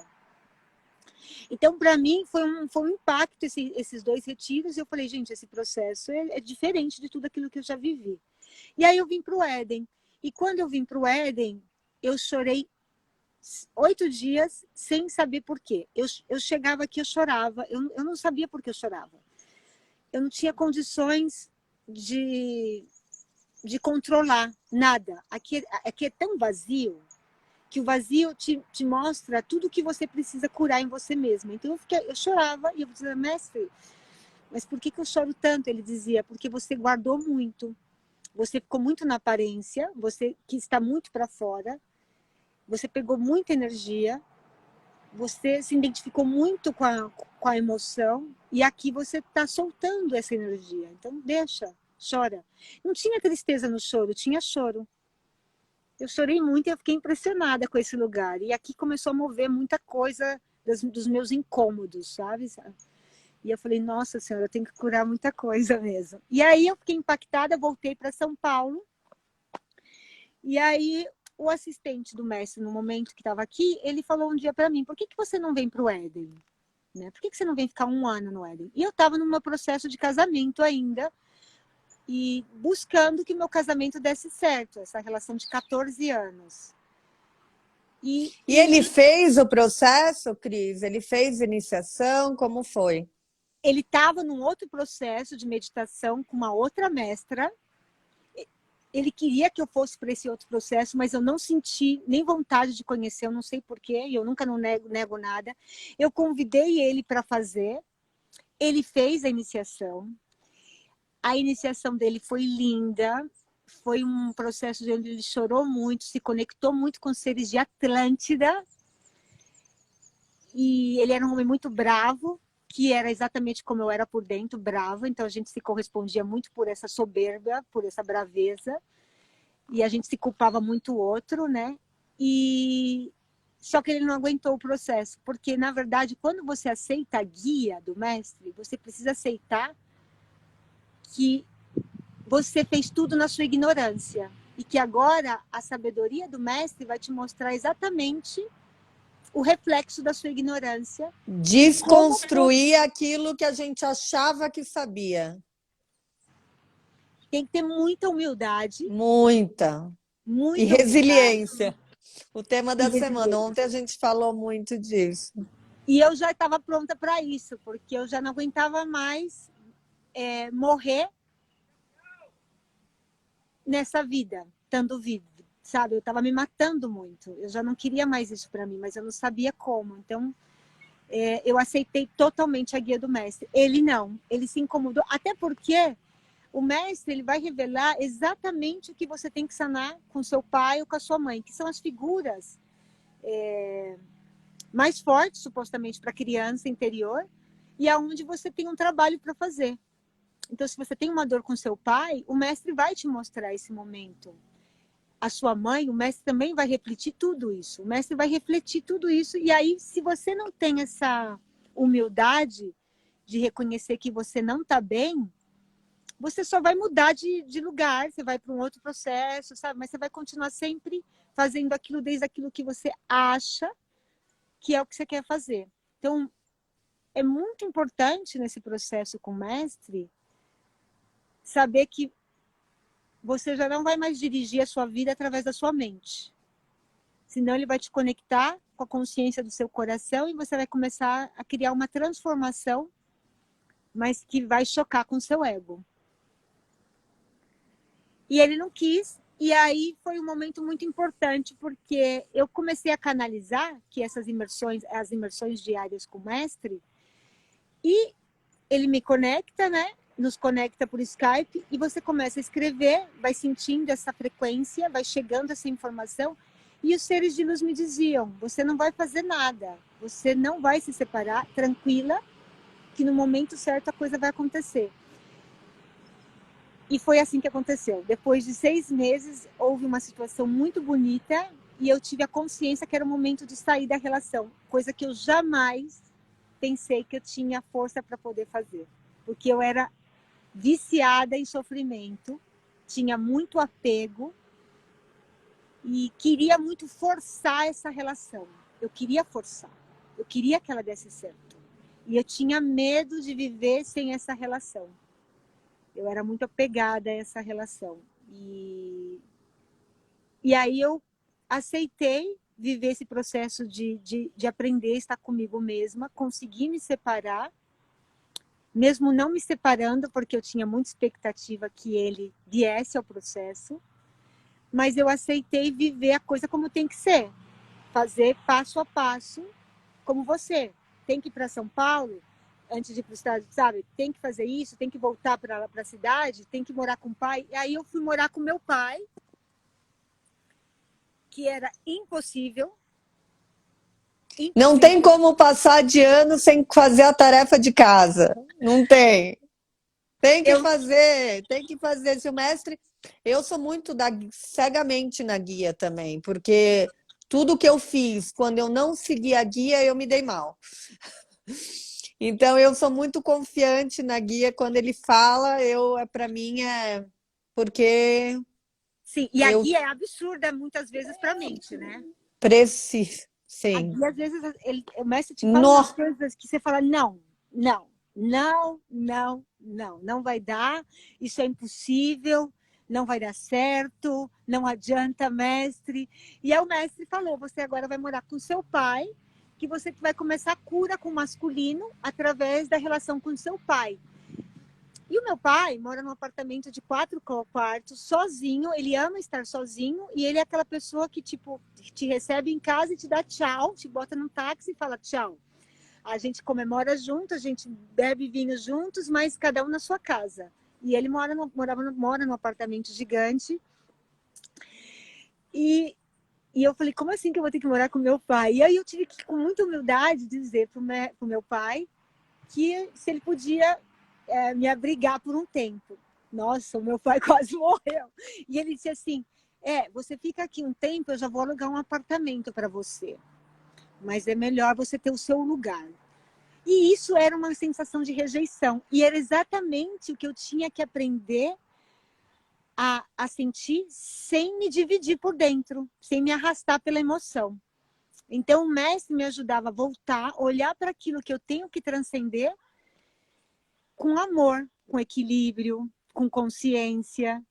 Então, para mim, foi um impacto esses dois retiros. E eu falei, gente, esse processo é diferente de tudo aquilo que eu já vivi. E aí eu vim para o Éden. E quando eu vim para o Éden, eu chorei 8 dias sem saber por quê. Eu chegava aqui, eu chorava. Eu não sabia por que eu chorava. Eu não tinha condições de controlar nada. Aqui é tão vazio que o vazio te mostra tudo o que você precisa curar em você mesma. Então eu chorava e eu dizia, mestre, mas por que eu choro tanto? Ele dizia, porque você guardou muito. Você ficou muito na aparência, você que está muito para fora, você pegou muita energia, você se identificou muito com a emoção e aqui você está soltando essa energia. Então, deixa. chora. Não tinha tristeza no choro, tinha choro. Eu chorei muito e eu fiquei impressionada com esse lugar. E aqui começou a mover muita coisa dos meus incômodos, sabe? E eu falei, nossa senhora, eu tenho que curar muita coisa mesmo. E aí eu fiquei impactada, voltei para São Paulo. E aí o assistente do mestre, no momento que estava aqui, ele falou um dia para mim, por que você não vem para o Éden? Né? Por que você não vem ficar 1 ano no Éden? E eu estava no meu processo de casamento ainda, e buscando que meu casamento desse certo, essa relação de 14 anos. E ele fez o processo, Cris? Ele fez iniciação? Como foi? Ele estava num outro processo de meditação com uma outra mestra. Ele queria que eu fosse para esse outro processo, mas eu não senti nem vontade de conhecer, eu não sei porquê, e eu nunca não nego nada. Eu convidei ele para fazer, ele fez a iniciação. A iniciação dele foi linda, foi um processo onde ele chorou muito, se conectou muito com os seres de Atlântida. E ele era um homem muito bravo, que era exatamente como eu era por dentro, brava. Então a gente se correspondia muito por essa soberba, por essa braveza. E a gente se culpava muito o outro, né? E só que ele não aguentou o processo, porque na verdade, quando você aceita a guia do mestre, você precisa aceitar que você fez tudo na sua ignorância e que agora a sabedoria do mestre vai te mostrar exatamente o reflexo da sua ignorância. Desconstruir aquilo que a gente achava que sabia. Tem que ter muita humildade. Muita. Muita e resiliência. humildade. O tema da semana. Ontem a gente falou muito disso. E eu já estava pronta para isso, porque eu já não aguentava mais morrer nessa vida, estando vivo, sabe? Eu estava me matando muito. Eu já não queria mais isso para mim, mas eu não sabia como. Então, eu aceitei totalmente a guia do mestre. Ele não, ele se incomodou, até porque o mestre ele vai revelar exatamente o que você tem que sanar com seu pai ou com a sua mãe, que são as figuras mais fortes, supostamente, para a criança interior, e aonde você tem um trabalho para fazer. Então, se você tem uma dor com seu pai, o mestre vai te mostrar esse momento. A sua mãe, o mestre também vai refletir tudo isso. O mestre vai refletir tudo isso. E aí, se você não tem essa humildade de reconhecer que você não está bem, você só vai mudar de lugar, você vai para um outro processo, sabe? Mas você vai continuar sempre fazendo aquilo desde aquilo que você acha que é o que você quer fazer. Então, é muito importante nesse processo com o mestre saber que você já não vai mais dirigir a sua vida através da sua mente. Senão ele vai te conectar com a consciência do seu coração e você vai começar a criar uma transformação, mas que vai chocar com o seu ego. E ele não quis, e aí foi um momento muito importante, porque eu comecei a canalizar que essas imersões, as imersões diárias com o mestre, e ele me conecta, né? Nos conecta por Skype, e você começa a escrever, vai sentindo essa frequência, vai chegando essa informação, e os seres de luz me diziam, você não vai fazer nada, você não vai se separar, tranquila, que no momento certo a coisa vai acontecer. E foi assim que aconteceu. Depois de 6 meses, houve uma situação muito bonita, e eu tive a consciência que era o momento de sair da relação, coisa que eu jamais pensei que eu tinha força para poder fazer, porque eu era viciada em sofrimento, tinha muito apego e queria muito forçar essa relação. Eu queria forçar, eu queria que ela desse certo. E eu tinha medo de viver sem essa relação. Eu era muito apegada a essa relação. E aí eu aceitei viver esse processo de aprender a estar comigo mesma, consegui me separar, mesmo não me separando, porque eu tinha muita expectativa que ele viesse ao processo, mas eu aceitei viver a coisa como tem que ser, fazer passo a passo, como você. Tem que ir para São Paulo, antes de ir para o estado, sabe? Tem que fazer isso, tem que voltar para a cidade, tem que morar com o pai. E aí eu fui morar com meu pai, que era impossível. Não tem como passar de ano sem fazer a tarefa de casa. Não tem. Tem que Eu, fazer, tem que fazer. Se o mestre. Eu sou muito cegamente na guia também, porque tudo que eu fiz, quando eu não segui a guia, eu me dei mal. Então, eu sou muito confiante na guia. Quando ele fala, para mim, é porque sim, e a eu guia é absurda muitas vezes para a mente, né? preciso. A Sim. guia, às vezes, o mestre te fala umas No, coisas que você fala, não, não, não, não, não, não vai dar, isso é impossível, não vai dar certo, não adianta, mestre. E aí o mestre falou, você agora vai morar com seu pai, que você vai começar a cura com o masculino através da relação com seu pai. E o meu pai mora num apartamento de 4 quartos, sozinho. Ele ama estar sozinho e ele é aquela pessoa que, tipo, te recebe em casa e te dá tchau, te bota num táxi e fala tchau. A gente comemora junto, a gente bebe vinho juntos, mas cada um na sua casa. E ele mora num apartamento gigante. E, e eu falei, como assim que eu vou ter que morar com meu pai? E aí eu tive que, com muita humildade, dizer pro meu pai que se ele podia me abrigar por um tempo. Nossa, o meu pai quase morreu. E ele disse assim, você fica aqui um tempo, eu já vou alugar um apartamento para você. Mas é melhor você ter o seu lugar. E isso era uma sensação de rejeição. E era exatamente o que eu tinha que aprender a sentir sem me dividir por dentro, sem me arrastar pela emoção. Então, o mestre me ajudava a voltar, olhar para aquilo que eu tenho que transcender com amor, com equilíbrio, com consciência.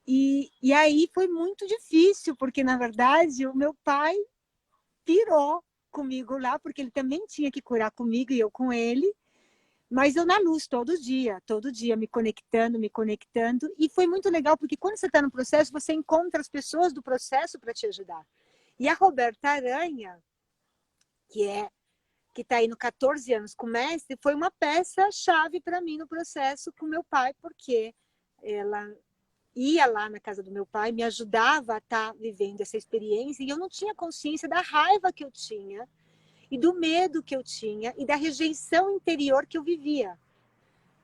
E aí foi muito difícil, porque, na verdade, o meu pai pirou comigo lá, porque ele também tinha que curar comigo e eu com ele. Mas eu na luz todo dia, me conectando, me conectando. E foi muito legal, porque quando você está no processo, você encontra as pessoas do processo para te ajudar. E a Roberta Aranha, que está aí no 14 anos com o mestre, foi uma peça-chave para mim no processo com meu pai, porque ela ia lá na casa do meu pai, me ajudava a estar vivendo essa experiência, e eu não tinha consciência da raiva que eu tinha, e do medo que eu tinha, e da rejeição interior que eu vivia.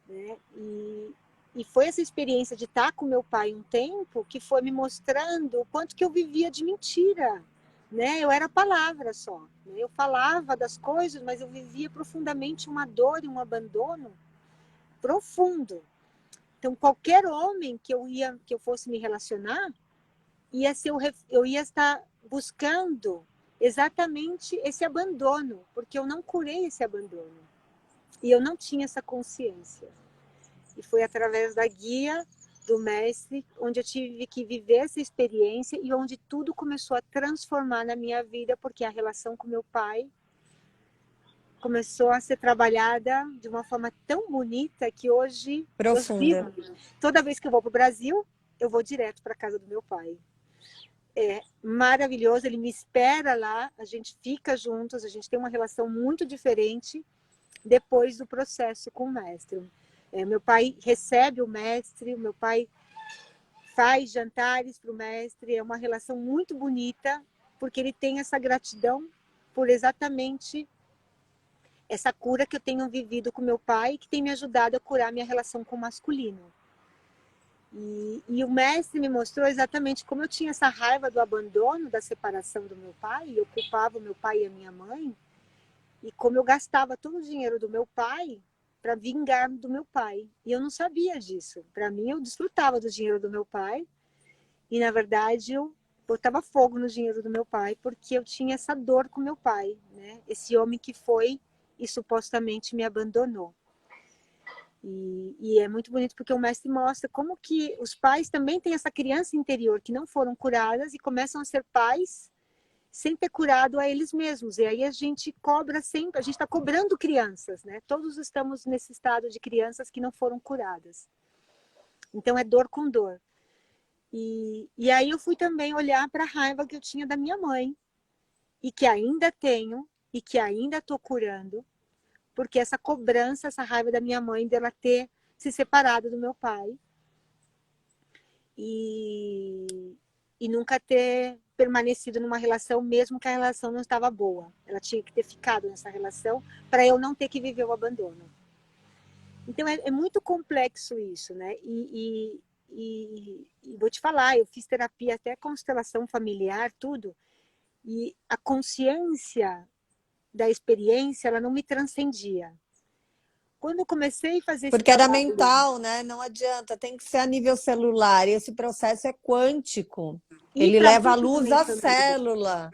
Né? E foi essa experiência de estar com meu pai um tempo que foi me mostrando o quanto que eu vivia de mentira. Né? Eu era palavra só. Né? Eu falava das coisas, mas eu vivia profundamente uma dor e um abandono profundo. Então, qualquer homem que eu fosse me relacionar, eu ia estar buscando exatamente esse abandono, porque eu não curei esse abandono. E eu não tinha essa consciência. E foi através da guia do mestre, onde eu tive que viver essa experiência e onde tudo começou a transformar na minha vida, porque a relação com meu pai começou a ser trabalhada de uma forma tão bonita que hoje eu profunda. vivo. Toda vez que eu vou para o Brasil, eu vou direto para a casa do meu pai. É maravilhoso, ele me espera lá, a gente fica juntos, a gente tem uma relação muito diferente depois do processo com o mestre. Meu pai recebe o mestre, o meu pai faz jantares para o mestre, é uma relação muito bonita, porque ele tem essa gratidão por exatamente essa cura que eu tenho vivido com meu pai, que tem me ajudado a curar minha relação com o masculino. E o mestre me mostrou exatamente como eu tinha essa raiva do abandono, da separação do meu pai, eu culpava o meu pai e a minha mãe, e como eu gastava todo o dinheiro do meu pai para vingar do meu pai. E eu não sabia disso. Para mim, eu desfrutava do dinheiro do meu pai, e na verdade eu botava fogo no dinheiro do meu pai, porque eu tinha essa dor com meu pai, né? Esse homem que foi e supostamente me abandonou. E é muito bonito porque o mestre mostra como que os pais também têm essa criança interior que não foram curadas e começam a ser pais sem ter curado a eles mesmos. E aí a gente cobra sempre, a gente está cobrando crianças, né? Todos estamos nesse estado de crianças que não foram curadas. Então é dor com dor. E aí eu fui também olhar para a raiva que eu tinha da minha mãe, e que ainda tenho, e que ainda estou curando, porque essa cobrança, essa raiva da minha mãe, dela ter se separado do meu pai, e nunca ter permanecido numa relação, mesmo que a relação não estava boa. Ela tinha que ter ficado nessa relação para eu não ter que viver o abandono. Então, é muito complexo isso, né? E vou te falar, eu fiz terapia até constelação familiar, tudo, e a consciência da experiência, ela não me transcendia. Quando eu comecei a fazer esse Porque era trabalho... mental, né? Não adianta, tem que ser a nível celular. E esse processo é quântico. E Ele para leva a mim, que luz também à foi muito... célula,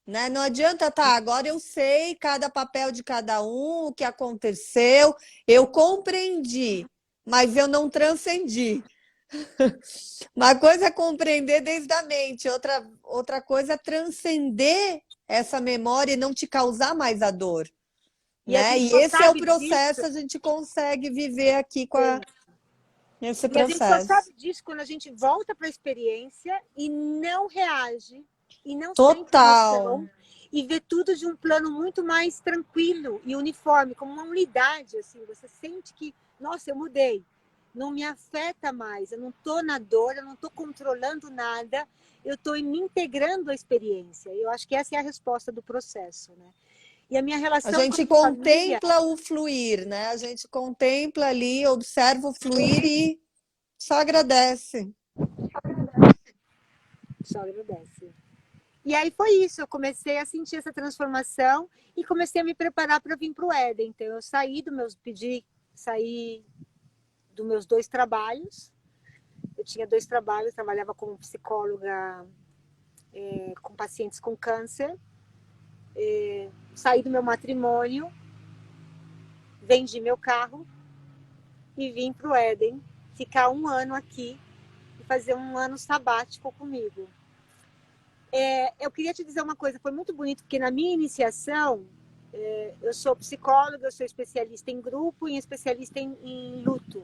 né? Não adianta, tá, agora eu sei cada papel de cada um, o que aconteceu, eu compreendi, mas eu não transcendi. Uma coisa é compreender desde a mente, outra coisa é transcender essa memória e não te causar mais a dor, E a né? gente E só esse é o sabe disso... processo, a gente consegue viver aqui com esse E a gente só processo. sabe disso quando a gente volta para a experiência e não reage, e não sente Total. emoção, e vê tudo de um plano muito mais tranquilo e uniforme, como uma unidade, assim. Você sente que, nossa, eu mudei, não me afeta mais, eu não estou na dor, eu não estou controlando nada, eu estou me integrando à experiência. Eu acho que essa é a resposta do processo, né? E a minha A relação com a gente minha família... contempla o fluir, né? A gente contempla ali, observa o fluir e só agradece. Só agradece. E aí foi isso, eu comecei a sentir essa transformação e comecei a me preparar para vir para o Éden. Então eu saí dos meus 2 trabalhos. Eu tinha 2 trabalhos, trabalhava como psicóloga com pacientes com câncer. Saí do meu matrimônio, vendi meu carro e vim para o Éden, ficar 1 ano aqui e fazer 1 ano sabático comigo. Eu queria te dizer uma coisa, foi muito bonito, porque na minha iniciação, eu sou psicóloga, eu sou especialista em grupo e especialista em luto.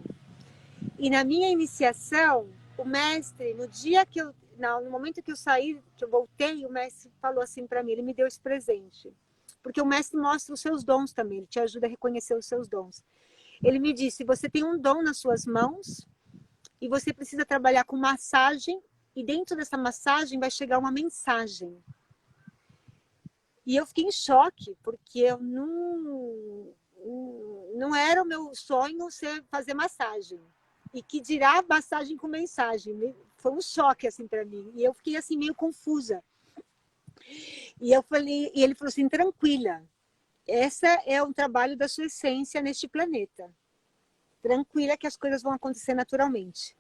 E na minha iniciação, o mestre, no momento que eu saí, que eu voltei, o mestre falou assim para mim, ele me deu esse presente. Porque o mestre mostra os seus dons também, ele te ajuda a reconhecer os seus dons. Ele me disse, você tem um dom nas suas mãos e você precisa trabalhar com massagem e dentro dessa massagem vai chegar uma mensagem. E eu fiquei em choque, porque eu não era o meu sonho fazer massagem. E que dirá massagem com mensagem. Foi um choque assim para mim. E eu fiquei assim meio confusa. E ele falou assim, tranquila. Essa é um trabalho da sua essência neste planeta. Tranquila que as coisas vão acontecer naturalmente.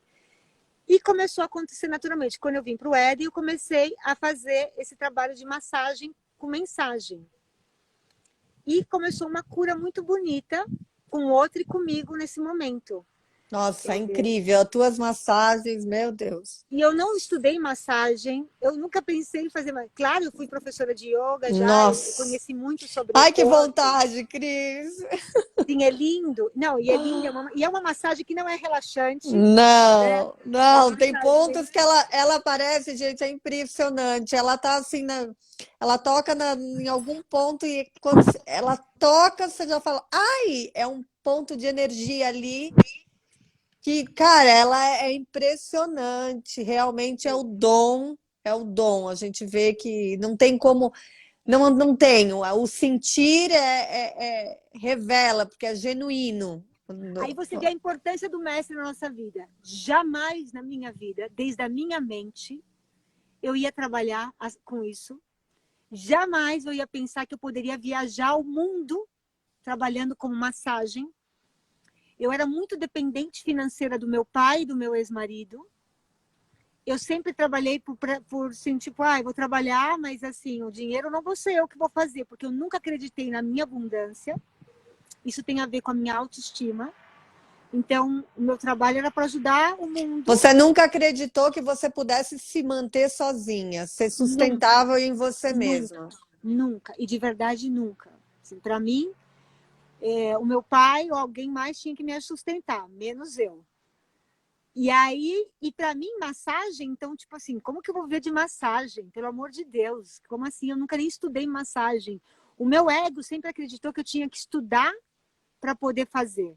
E começou a acontecer naturalmente. Quando eu vim para o Éden, eu comecei a fazer esse trabalho de massagem com mensagem. E começou uma cura muito bonita com outro e comigo nesse momento. Nossa, é incrível. As tuas massagens, meu Deus. E eu não estudei massagem, eu nunca pensei em fazer... Claro, eu fui professora de yoga já, eu Nossa. conheci muito sobre o Ai, que corpo. vontade, Cris. Sim, é lindo. Não, e é lindo, e é uma massagem que não é relaxante, né? Não, É uma não, tem massagem... pontos que ela aparece, gente, é impressionante. Ela tá assim, ela toca em algum ponto e quando ela toca, você já fala, ai, é um ponto de energia ali que, cara, ela é impressionante. Realmente é o dom, é o dom. A gente vê que não tem como, não tem. O sentir revela, porque é genuíno. Aí você vê a importância do mestre na nossa vida. Jamais na minha vida, desde a minha mente, eu ia trabalhar com isso. Jamais eu ia pensar que eu poderia viajar o mundo trabalhando como massagem. Eu era muito dependente financeira do meu pai e do meu ex-marido. Eu sempre trabalhei por assim, tipo, vou trabalhar, mas assim, o dinheiro não vou ser eu que vou fazer, porque eu nunca acreditei na minha abundância. Isso tem a ver com a minha autoestima. Então, o meu trabalho era para ajudar o mundo. Você nunca acreditou que você pudesse se manter sozinha, ser sustentável em você mesma? Nunca. E de verdade, nunca. Assim, para mim, o meu pai ou alguém mais tinha que me sustentar, menos eu. E aí, para mim, massagem, então, tipo assim, como que eu vou viver de massagem? Pelo amor de Deus, como assim? Eu nunca nem estudei massagem. O meu ego sempre acreditou que eu tinha que estudar para poder fazer.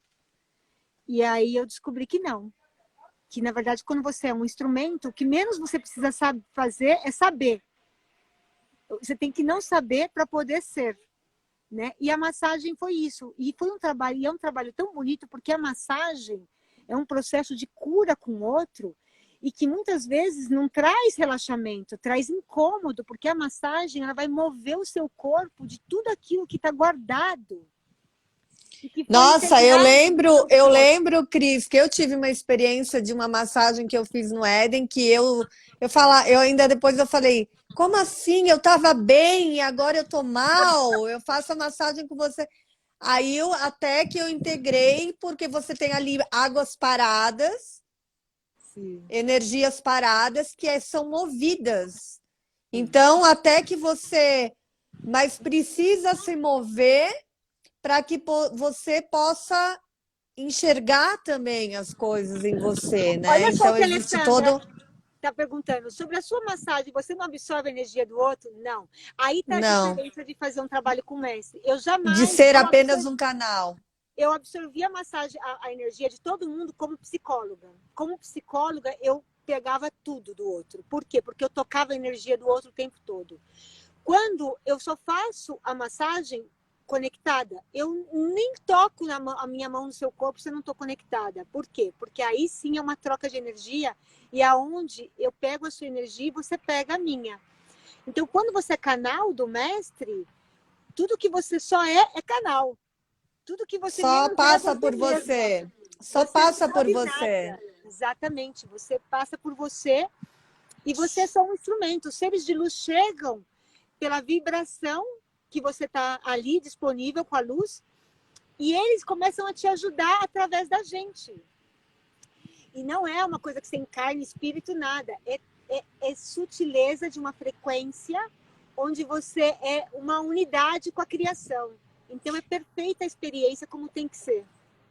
E aí eu descobri que não. Que, na verdade, quando você é um instrumento, o que menos você precisa fazer é saber. Você tem que não saber para poder ser. né? E a massagem foi isso. E foi um trabalho, e é um trabalho tão bonito, porque a massagem é um processo de cura com o outro e que muitas vezes não traz relaxamento, traz incômodo, porque a massagem ela vai mover o seu corpo de tudo aquilo que está guardado. E que foi Nossa, integrado no seu eu corpo. lembro, Cris, que eu tive uma experiência de uma massagem que eu fiz no Éden, que eu ainda depois eu falei, como assim? Eu estava bem e agora eu tô mal? Eu faço a massagem com você. Aí até que eu integrei, porque você tem ali águas paradas, Sim, energias paradas são movidas. sim. Então, até que você, mas precisa se mover para que você possa enxergar também as coisas em você, né? Olha só o Então que a existe Alessandra todo. está perguntando. Sobre a sua massagem, você não absorve a energia do outro? Não. Aí está a Não, diferença de fazer um trabalho com o mestre. Eu de jamais, ser apenas um canal. eu absorvi a massagem, a energia de todo mundo como psicóloga. Como psicóloga, eu pegava tudo do outro. Por quê? Porque eu tocava a energia do outro o tempo todo. Quando eu só faço a massagem conectada, eu nem toco a minha mão no seu corpo se eu não estou conectada. Por quê? Porque aí sim é uma troca de energia e aonde eu pego a sua energia e você pega a minha. Então, quando você é canal do mestre, tudo que você só é canal. Tudo que você Só menos é passa você por mesma. você. Só Você não passa por sabe você. nada. Exatamente. Você passa por você e você é só um instrumento. Os seres de luz chegam pela vibração que você está ali disponível com a luz e eles começam a te ajudar através da gente. E não é uma coisa que você encarna espírito, nada. É sutileza de uma frequência onde você é uma unidade com a criação. Então é perfeita a experiência como tem que ser.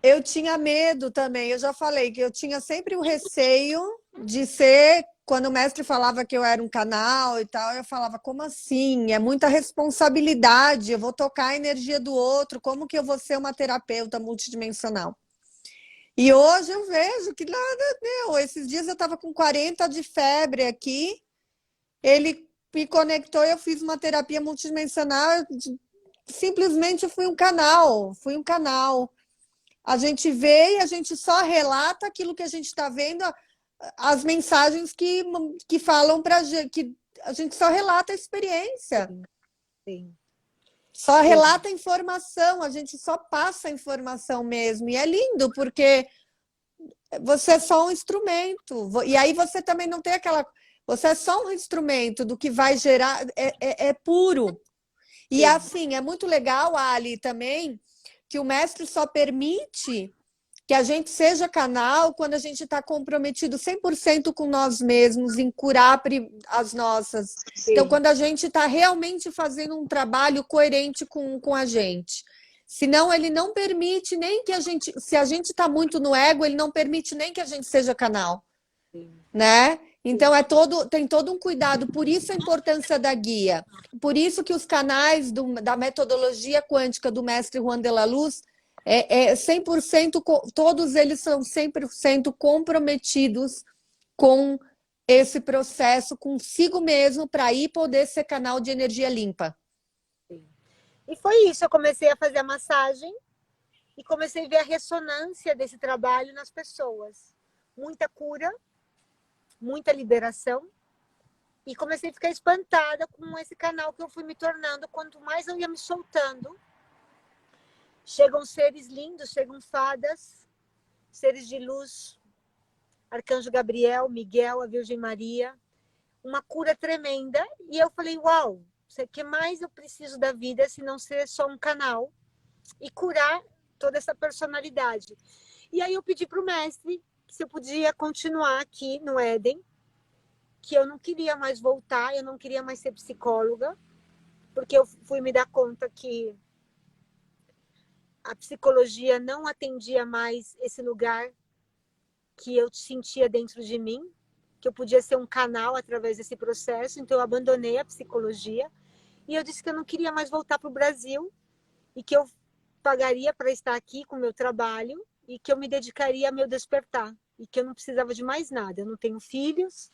Eu tinha medo também, eu já falei que eu tinha sempre o receio de ser. Quando o mestre falava que eu era um canal e tal, eu falava, como assim? É muita responsabilidade, eu vou tocar a energia do outro, como que eu vou ser uma terapeuta multidimensional? E hoje eu vejo que nada, meu, esses dias eu estava com 40 de febre aqui, ele me conectou, eu fiz uma terapia multidimensional, simplesmente fui um canal. A gente vê e a gente só relata aquilo que a gente está vendo, as mensagens que falam para a gente, que a gente só relata a experiência, Sim. só Sim. relata a informação, a gente só passa a informação mesmo. E é lindo, porque você é só um instrumento. E aí você também não tem aquela. Você é só um instrumento do que vai gerar, é puro. E Sim. assim, é muito legal, Ali, também, que o mestre só permite que a gente seja canal quando a gente está comprometido 100% com nós mesmos, em curar as nossas. Então, Sim. quando a gente está realmente fazendo um trabalho coerente com a gente. Senão, ele não permite nem que a gente. Se a gente está muito no ego, ele não permite nem que a gente seja canal. Sim. Né? Então, tem todo um cuidado. Por isso a importância da guia. Por isso que os canais da metodologia quântica do mestre Juan de la Luz 100%, todos eles são 100% comprometidos com esse processo consigo mesmo para aí poder ser canal de energia limpa. Sim. E foi isso, eu comecei a fazer a massagem e comecei a ver a ressonância desse trabalho nas pessoas. Muita cura, muita liberação. E comecei a ficar espantada com esse canal que eu fui me tornando. Quanto mais eu ia me soltando, chegam seres lindos, chegam fadas, seres de luz, Arcanjo Gabriel, Miguel, a Virgem Maria, uma cura tremenda. E eu falei, uau, o que mais eu preciso da vida se não ser só um canal e curar toda essa personalidade. E aí eu pedi para o mestre se eu podia continuar aqui no Éden, que eu não queria mais voltar, eu não queria mais ser psicóloga, porque eu fui me dar conta que a psicologia não atendia mais esse lugar que eu sentia dentro de mim, que eu podia ser um canal através desse processo, então eu abandonei a psicologia e eu disse que eu não queria mais voltar para o Brasil e que eu pagaria para estar aqui com o meu trabalho e que eu me dedicaria ao meu despertar e que eu não precisava de mais nada. Eu não tenho filhos,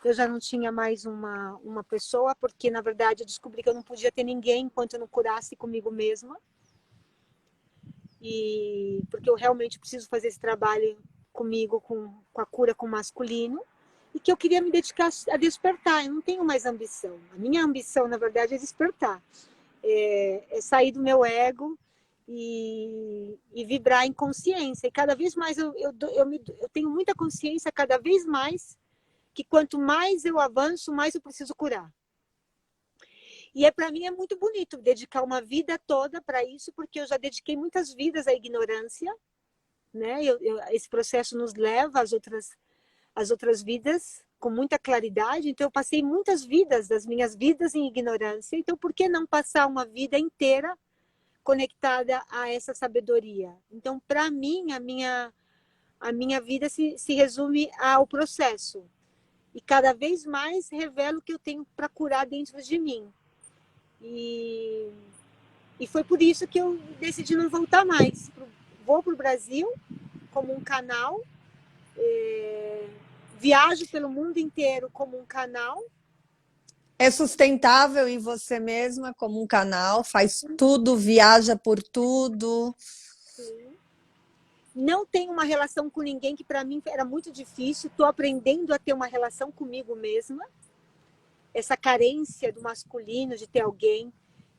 eu já não tinha mais uma pessoa, porque, na verdade, eu descobri que eu não podia ter ninguém enquanto eu não curasse comigo mesma. E porque eu realmente preciso fazer esse trabalho comigo, com a cura com o masculino, e que eu queria me dedicar a despertar. Eu não tenho mais ambição. A minha ambição, na verdade, é despertar. É sair do meu ego e vibrar em consciência. E cada vez mais eu tenho muita consciência, cada vez mais, que quanto mais eu avanço, mais eu preciso curar. E para mim é muito bonito dedicar uma vida toda para isso, porque eu já dediquei muitas vidas à ignorância, né? Esse processo nos leva às outras vidas com muita claridade. Então eu passei muitas vidas das minhas vidas em ignorância. Então por que não passar uma vida inteira conectada a essa sabedoria? Então para mim a minha vida se resume ao processo. E cada vez mais revelo o que eu tenho para curar dentro de mim. E foi por isso que eu decidi não voltar mais. Vou para o Brasil como um canal, viajo pelo mundo inteiro como um canal. É sustentável em você mesma como um canal, faz tudo, viaja por tudo. Sim. Não tenho uma relação com ninguém, que para mim era muito difícil. Estou aprendendo a ter uma relação comigo mesma. Essa carência do masculino, de ter alguém,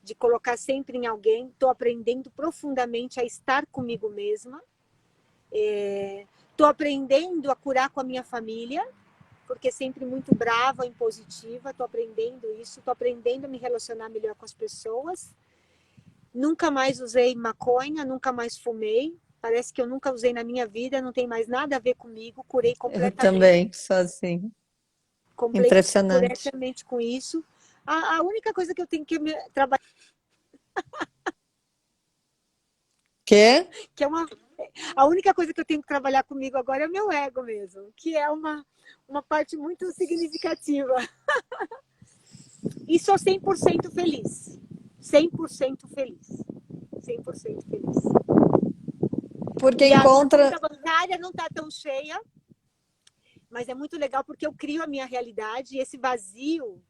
de colocar sempre em alguém. Estou aprendendo profundamente a estar comigo mesma. Estou aprendendo a curar com a minha família, porque sempre muito brava, impositiva. Estou aprendendo isso. Estou aprendendo a me relacionar melhor com as pessoas. Nunca mais usei maconha, nunca mais fumei. Parece que eu nunca usei na minha vida, não tem mais nada a ver comigo. Curei Eu completamente. também sou assim. Impressionante. Completamente com isso. A única coisa que eu tenho que trabalhar, Quê? que é a única coisa que eu tenho que trabalhar comigo agora é o meu ego mesmo, que é uma parte muito significativa. E sou 100% feliz. 100% feliz. 100% feliz. Porque E a minha encontra. conta bancária não está tão cheia, mas é muito legal porque eu crio a minha realidade e esse vazio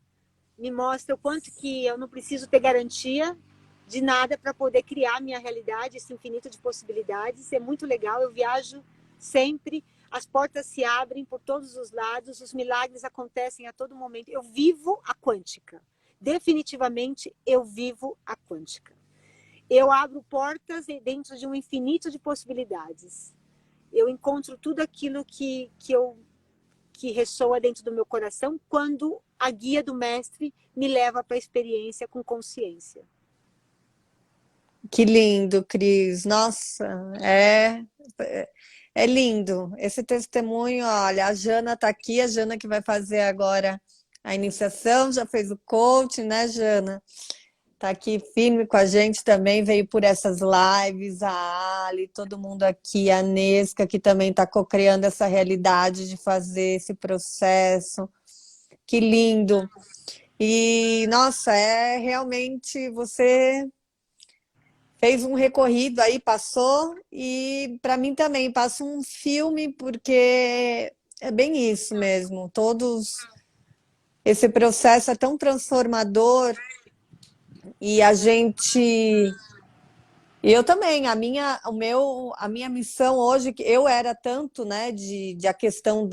me mostra o quanto que eu não preciso ter garantia de nada para poder criar a minha realidade, esse infinito de possibilidades. É muito legal, eu viajo sempre, as portas se abrem por todos os lados, os milagres acontecem a todo momento. Eu vivo a quântica. Definitivamente eu vivo a quântica. Eu abro portas dentro de um infinito de possibilidades. Eu encontro tudo aquilo que ressoa dentro do meu coração quando a guia do mestre me leva para a experiência com consciência. Que lindo, Cris. Nossa, é lindo. Esse testemunho, olha, a Jana está aqui, a Jana que vai fazer agora a iniciação, já fez o coaching, né, Jana? Está aqui firme com a gente também, veio por essas lives, a Ali, todo mundo aqui, a Nesca, que também está co-criando essa realidade de fazer esse processo. Que lindo. E, nossa, realmente você fez um recorrido aí, passou, e para mim também passa um filme, porque é bem isso mesmo. Esse processo é tão transformador e a gente. E eu também, a minha missão hoje, que eu era tanto, né, de a questão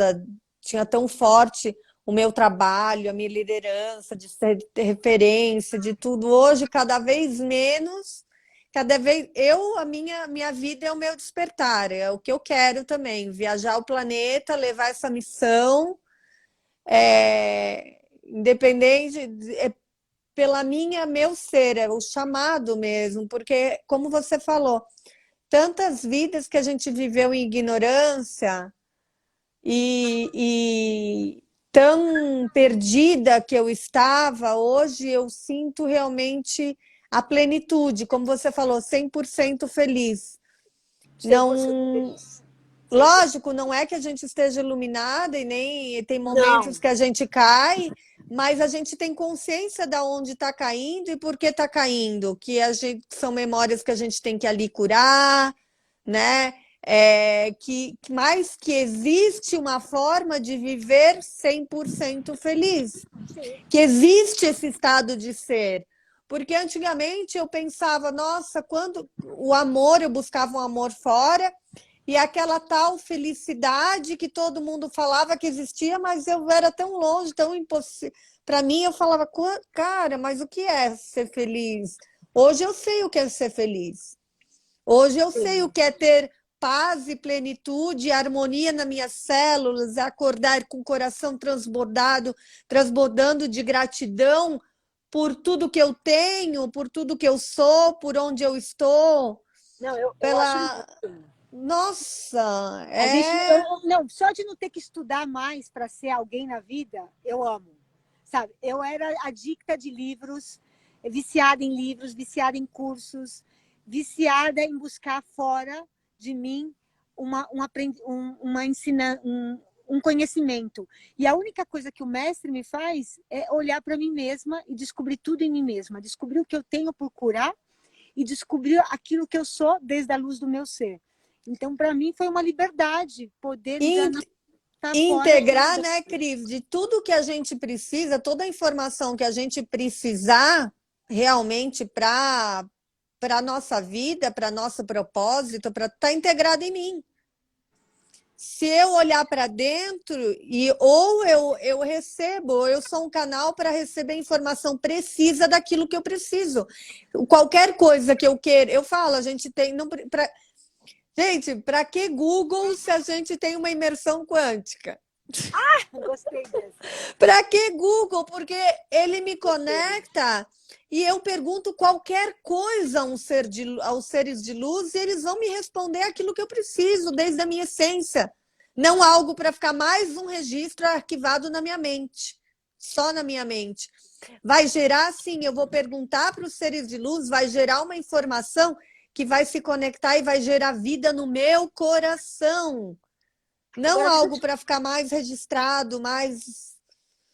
tinha tão forte o meu trabalho, a minha liderança, de ser referência, de tudo. Hoje, cada vez menos, cada vez a minha vida é o meu despertar, é o que eu quero também, viajar o planeta, levar essa missão, independente, pela meu ser, é o chamado mesmo, porque, como você falou, tantas vidas que a gente viveu em ignorância e tão perdida que eu estava, hoje eu sinto realmente a plenitude, como você falou, 100% feliz. 100% feliz. 100%. Lógico, não é que a gente esteja iluminada e nem tem momentos Não. que a gente cai, mas a gente tem consciência de onde está caindo e por que está caindo, que são memórias que a gente tem que ali curar, né? mas que existe uma forma de viver 100% feliz, que existe esse estado de ser. Porque antigamente eu pensava, nossa, quando o amor, eu buscava um amor fora, e aquela tal felicidade que todo mundo falava que existia, mas eu era tão longe, tão impossível. Para mim, eu falava, cara, mas o que é ser feliz? Hoje eu sei o que é ser feliz. Hoje eu sei o que é ter paz e plenitude, harmonia nas minhas células, acordar com o coração transbordando de gratidão por tudo que eu tenho, por tudo que eu sou, por onde eu estou. Não, eu acho Nossa, a gente não, só de não ter que estudar mais para ser alguém na vida, eu amo. Sabe? Eu era adicta de livros, viciada em livros, viciada em cursos, viciada em buscar fora de mim um conhecimento. E a única coisa que o mestre me faz é olhar para mim mesma e descobrir tudo em mim mesma, descobrir o que eu tenho por curar e descobrir aquilo que eu sou desde a luz do meu ser. Então, para mim, foi uma liberdade poder já não estar fora. Integrar, né, Cris, de tudo que a gente precisa, toda a informação que a gente precisar realmente para a nossa vida, para nosso propósito, para estar tá integrado em mim. Se eu olhar para dentro ou eu recebo, ou eu sou um canal para receber informação precisa daquilo que eu preciso. Qualquer coisa que eu queira, eu falo, a gente tem. Gente, para que Google se a gente tem uma imersão quântica? Gostei dessa. Para que Google? Porque ele me conecta e eu pergunto qualquer coisa aos seres de luz e eles vão me responder aquilo que eu preciso, desde a minha essência. Não algo para ficar mais um registro arquivado na minha mente, só na minha mente. Vai gerar, sim, eu vou perguntar para os seres de luz, vai gerar uma informação que vai se conectar e vai gerar vida no meu coração. Não Agora, algo para ficar mais registrado, mais...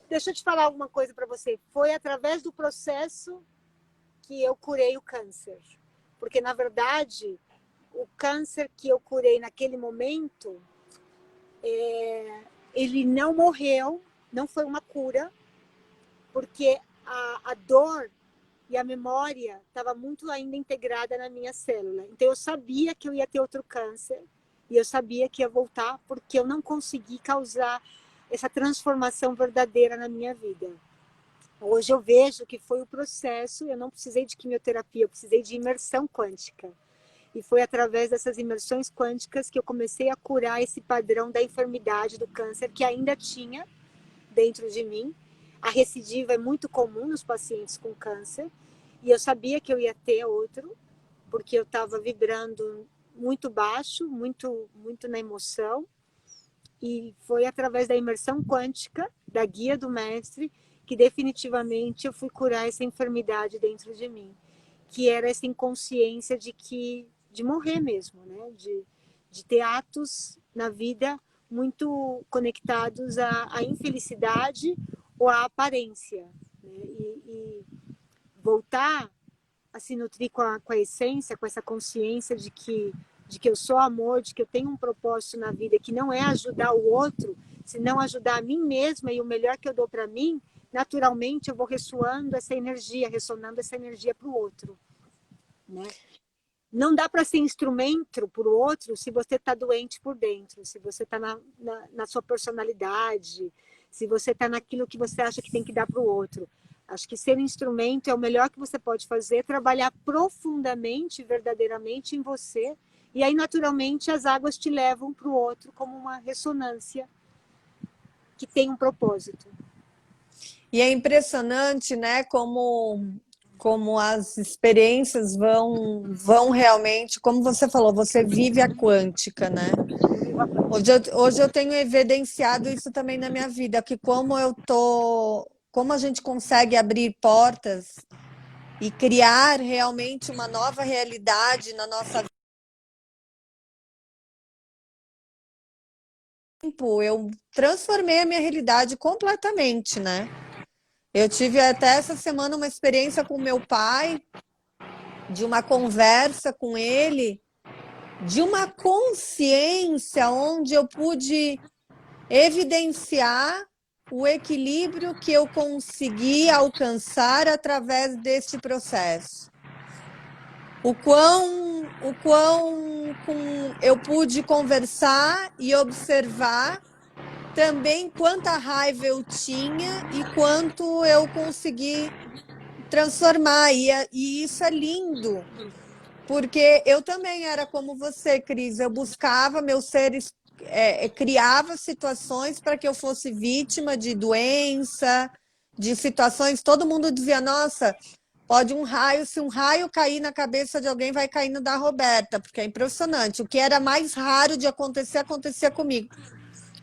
Deixa eu te falar alguma coisa para você. Foi através do processo que eu curei o câncer. Porque, na verdade, o câncer que eu curei naquele momento, ele não morreu, não foi uma cura, porque a dor e a memória estava muito ainda integrada na minha célula. Então, eu sabia que eu ia ter outro câncer e eu sabia que ia voltar porque eu não consegui causar essa transformação verdadeira na minha vida. Hoje eu vejo que foi o processo, eu não precisei de quimioterapia, eu precisei de imersão quântica. E foi através dessas imersões quânticas que eu comecei a curar esse padrão da enfermidade, do câncer, que ainda tinha dentro de mim. A recidiva é muito comum nos pacientes com câncer. E eu sabia que eu ia ter outro, porque eu estava vibrando muito baixo, muito na emoção. E foi através da imersão quântica, da guia do mestre, que definitivamente eu fui curar essa enfermidade dentro de mim, que era essa inconsciência de morrer mesmo, né? De ter atos na vida muito conectados à infelicidade ou à aparência, né? E voltar a se nutrir com a essência, com essa consciência de que eu sou amor, de que eu tenho um propósito na vida, que não é ajudar o outro, senão ajudar a mim mesma, e o melhor que eu dou para mim, naturalmente eu vou ressonando essa energia para o outro, né? Não dá para ser instrumento para o outro se você está doente por dentro, se você está na sua personalidade, se você está naquilo que você acha que tem que dar para o outro. Acho que ser um instrumento é o melhor que você pode fazer, trabalhar profundamente, verdadeiramente em você, e aí naturalmente as águas te levam para o outro como uma ressonância que tem um propósito. E é impressionante, né, como as experiências vão realmente, como você falou, você vive a quântica, né? Hoje eu tenho evidenciado isso também na minha vida, que como a gente consegue abrir portas e criar realmente uma nova realidade na nossa vida. Eu transformei a minha realidade completamente, né? Eu tive até essa semana uma experiência com meu pai, de uma conversa com ele, de uma consciência onde eu pude evidenciar o equilíbrio que eu consegui alcançar através deste processo. O quão eu pude conversar e observar também quanta raiva eu tinha e quanto eu consegui transformar. E isso é lindo, porque eu também era como você, Cris. Eu buscava meus seres, criava situações para que eu fosse vítima de doença, de situações. Todo mundo dizia, nossa, pode um raio, se um raio cair na cabeça de alguém, vai cair no da Roberta, porque é impressionante. O que era mais raro de acontecer, acontecia comigo.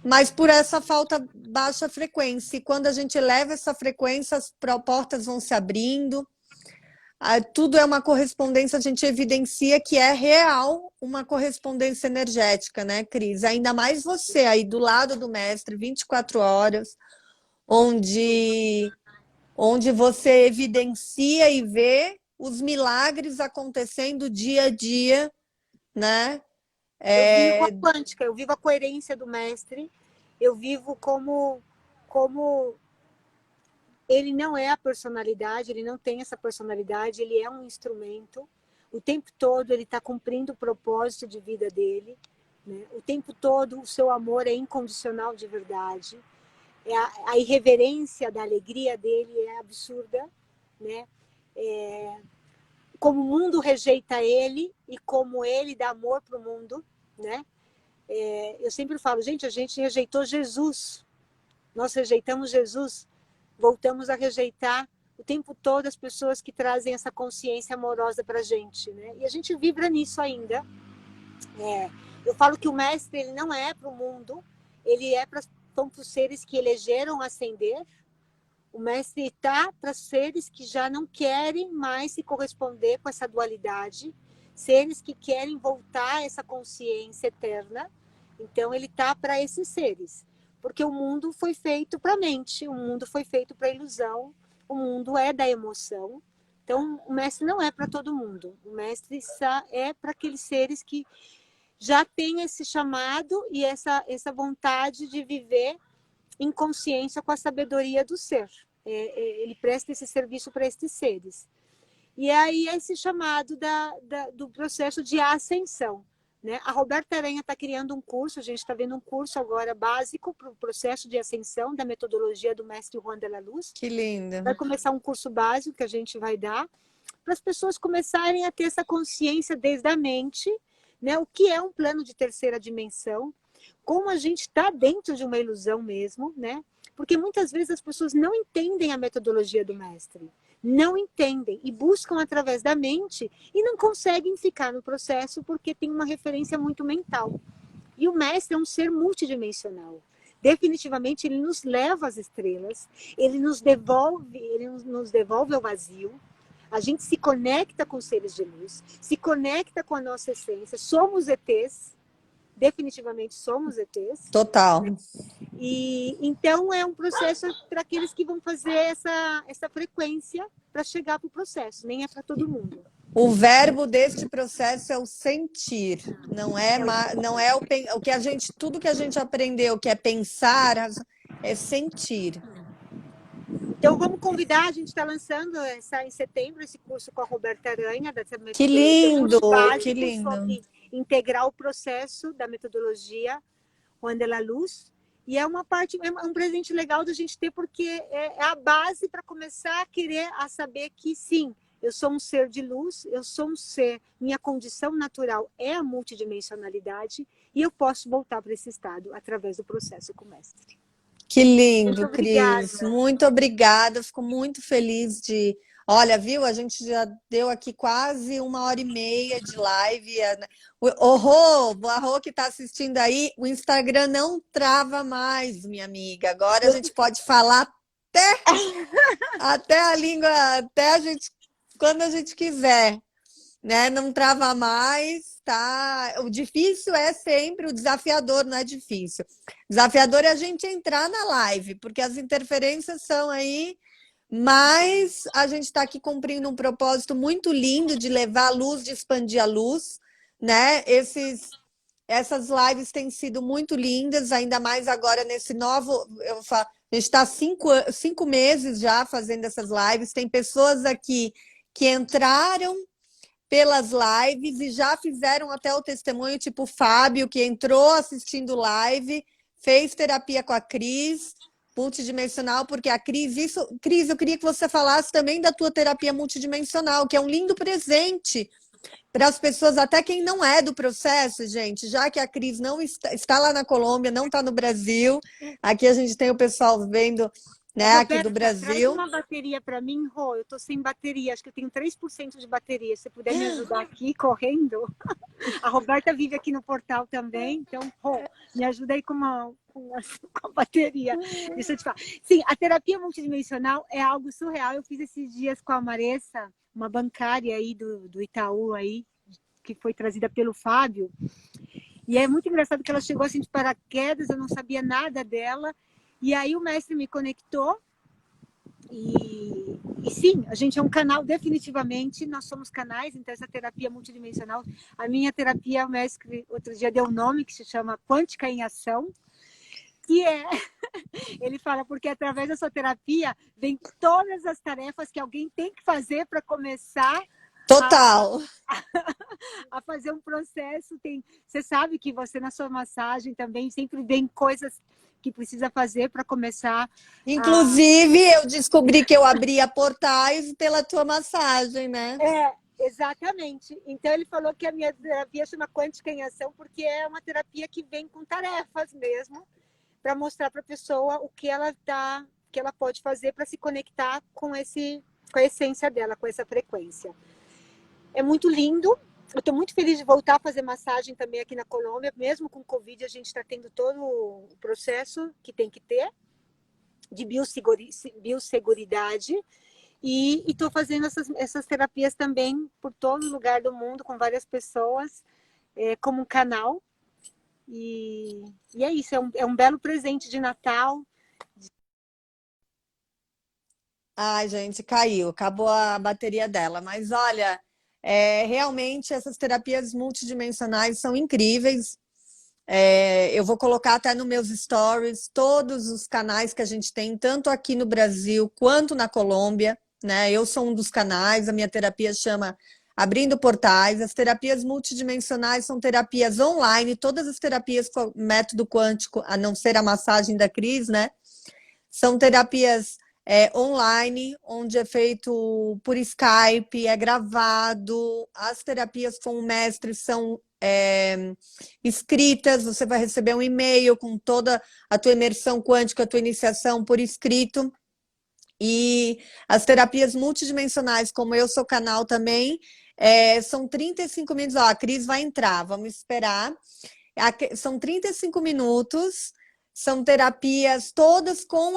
Mas por essa falta baixa frequência. E quando a gente eleva essa frequência, as portas vão se abrindo. Tudo é uma correspondência, a gente evidencia que é real uma correspondência energética, né, Cris? Ainda mais você aí do lado do mestre, 24 horas, onde você evidencia e vê os milagres acontecendo dia a dia, né? Eu vivo a quântica, eu vivo a coerência do mestre, eu vivo como ele não é a personalidade, ele não tem essa personalidade, ele é um instrumento. O tempo todo ele está cumprindo o propósito de vida dele, né? O tempo todo o seu amor é incondicional de verdade. A irreverência da alegria dele é absurda, né? Como o mundo rejeita ele e como ele dá amor para o mundo, né? Eu sempre falo, gente, a gente rejeitou Jesus, nós rejeitamos Jesus, voltamos a rejeitar o tempo todo as pessoas que trazem essa consciência amorosa para a gente, né? E a gente vibra nisso ainda. Eu falo que o mestre ele não é para o mundo, ele é para os seres que elegeram ascender. O mestre está para seres que já não querem mais se corresponder com essa dualidade, seres que querem voltar a essa consciência eterna. Então, ele está para esses seres. Porque o mundo foi feito para a mente, o mundo foi feito para a ilusão, o mundo é da emoção. Então, o mestre não é para todo mundo. O mestre é para aqueles seres que já têm esse chamado e essa vontade de viver em consciência com a sabedoria do ser. Ele presta esse serviço para esses seres. E aí esse chamado do processo de ascensão, né? A Roberta Aranha está criando um curso, a gente está vendo um curso agora básico para o processo de ascensão da metodologia do mestre Juan de la Luz. Que linda. Vai começar um curso básico que a gente vai dar para as pessoas começarem a ter essa consciência desde a mente, né? O que é um plano de terceira dimensão, como a gente está dentro de uma ilusão mesmo, né? Porque muitas vezes as pessoas não entendem a metodologia do mestre, não entendem e buscam através da mente e não conseguem ficar no processo porque tem uma referência muito mental. E o mestre é um ser multidimensional. Definitivamente ele nos leva às estrelas, ele nos devolve ao vazio. A gente se conecta com os seres de luz, se conecta com a nossa essência, somos ETs. Definitivamente somos ETs. Total. E então é um processo para aqueles que vão fazer essa frequência para chegar para o processo, nem é para todo mundo. O verbo deste processo é o sentir, não é o que a gente, tudo que a gente aprendeu, que é pensar, é sentir. Então vamos convidar, a gente está lançando em setembro esse curso com a Roberta Aranha, dessa que lindo, que lindo. Sobre integrar o processo da metodologia Juan de la Luz. E é um presente legal da gente ter, porque é a base para começar a querer a saber que sim, eu sou um ser de luz, eu sou um ser, minha condição natural é a multidimensionalidade e eu posso voltar para esse estado através do processo com o mestre. Que lindo, Cris. Muito obrigada. Fico muito feliz de... Olha, viu? A gente já deu aqui quase 1h30 de live. O Rô que está assistindo aí, o Instagram não trava mais, minha amiga. Agora a gente pode falar até a língua, quando a gente quiser, né? Não trava mais, tá? O difícil é sempre o desafiador, não é difícil. Desafiador é a gente entrar na live, porque as interferências são aí, mas a gente está aqui cumprindo um propósito muito lindo de levar a luz, de expandir a luz, né? Essas lives têm sido muito lindas, ainda mais agora nesse novo. A gente está 5 meses já fazendo essas lives. Tem pessoas aqui que entraram pelas lives e já fizeram até o testemunho, tipo o Fábio, que entrou assistindo live, fez terapia com a Cris, multidimensional, porque a Cris, Cris, eu queria que você falasse também da tua terapia multidimensional, que é um lindo presente para as pessoas, até quem não é do processo, gente, já que a Cris não está lá na Colômbia, não está no Brasil, aqui a gente tem o pessoal vendo, Ô, né, aqui do Roberta, traz Brasil. uma bateria para mim, Rô. Eu tô sem bateria, acho que eu tenho 3% de bateria. Se você puder me ajudar aqui, correndo. A Roberta vive aqui no portal também, então, Rô, me ajuda aí com a bateria. Deixa eu te falar. Sim, a terapia multidimensional é algo surreal. Eu fiz esses dias com a Maressa, uma bancária aí do Itaú aí, que foi trazida pelo Fábio. E é muito engraçado que ela chegou assim de paraquedas, eu não sabia nada dela. E aí o mestre me conectou e sim, a gente é um canal, definitivamente, nós somos canais, então essa terapia multidimensional, a minha terapia, o mestre outro dia deu um nome que se chama Quântica em Ação, que é, ele fala, porque através da sua terapia vem todas as tarefas que alguém tem que fazer para começar Total. a fazer um processo. Você sabe que você na sua massagem também sempre vem coisas que precisa fazer para começar. Inclusive, eu descobri que eu abria portais pela tua massagem, né? Exatamente. Então ele falou que a minha terapia chama Quântica em Ação porque é uma terapia que vem com tarefas mesmo para mostrar para a pessoa o que ela que ela pode fazer para se conectar com com a essência dela, com essa frequência. É muito lindo. Eu estou muito feliz de voltar a fazer massagem também aqui na Colômbia. Mesmo com Covid, a gente está tendo todo o processo que tem que ter de biosseguridade. E estou fazendo essas terapias também por todo lugar do mundo, com várias pessoas, como um canal. E é isso, é um belo presente de Natal. Ai, gente, caiu, acabou a bateria dela. Mas olha, realmente essas terapias multidimensionais são incríveis. Eu vou colocar até nos meus stories todos os canais que a gente tem, tanto aqui no Brasil quanto na Colômbia, né? Eu sou um dos canais, a minha terapia chama Abrindo Portais. As terapias multidimensionais são terapias online, todas as terapias com método quântico, a não ser a massagem da Cris, né? São terapias online, onde é feito por Skype, é gravado. As terapias com o mestre são escritas, você vai receber um e-mail com toda a tua imersão quântica, a tua iniciação por escrito. E as terapias multidimensionais, como eu sou canal também, são 35 minutos. Ó, a Cris vai entrar, vamos esperar. São 35 minutos, são terapias todas com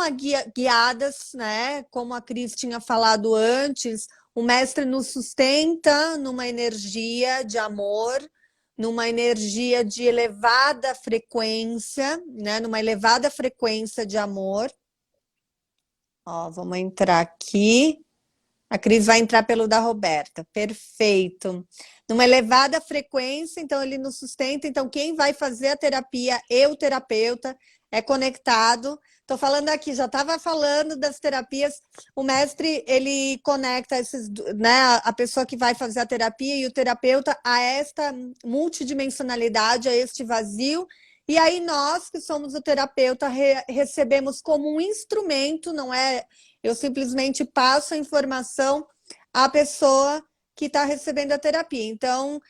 guiadas, né? Como a Cris tinha falado antes, o mestre nos sustenta numa energia de amor, numa energia de elevada frequência, né? Numa elevada frequência de amor. Ó, vamos entrar aqui. A Cris vai entrar pelo da Roberta. Perfeito. Numa elevada frequência, então ele nos sustenta. Então, quem vai fazer a terapia, eu, terapeuta, é conectado. Estou falando aqui, já estava falando das terapias. O mestre, ele conecta né, a pessoa que vai fazer a terapia e o terapeuta a esta multidimensionalidade, a este vazio. E aí, nós, que somos o terapeuta, recebemos como um instrumento, não é? Eu simplesmente passo a informação à pessoa que está recebendo a terapia. Então,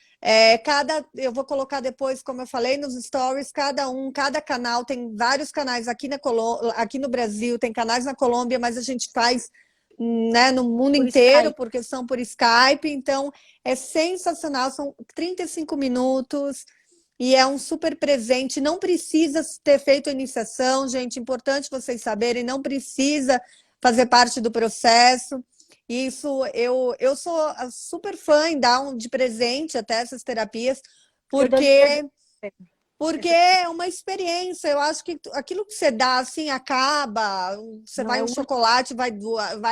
eu vou colocar depois, como eu falei, nos stories, cada canal, tem vários canais aqui no Brasil, tem canais na Colômbia, mas a gente faz, né, no mundo inteiro, porque são por Skype. Então, é sensacional, são 35 minutos. E é um super presente, não precisa ter feito a iniciação, gente, importante vocês saberem, não precisa fazer parte do processo. Isso, eu sou super fã em dar de presente até essas terapias, porque é uma experiência. Eu acho que aquilo que você dá, assim, acaba. Você vai um chocolate, vai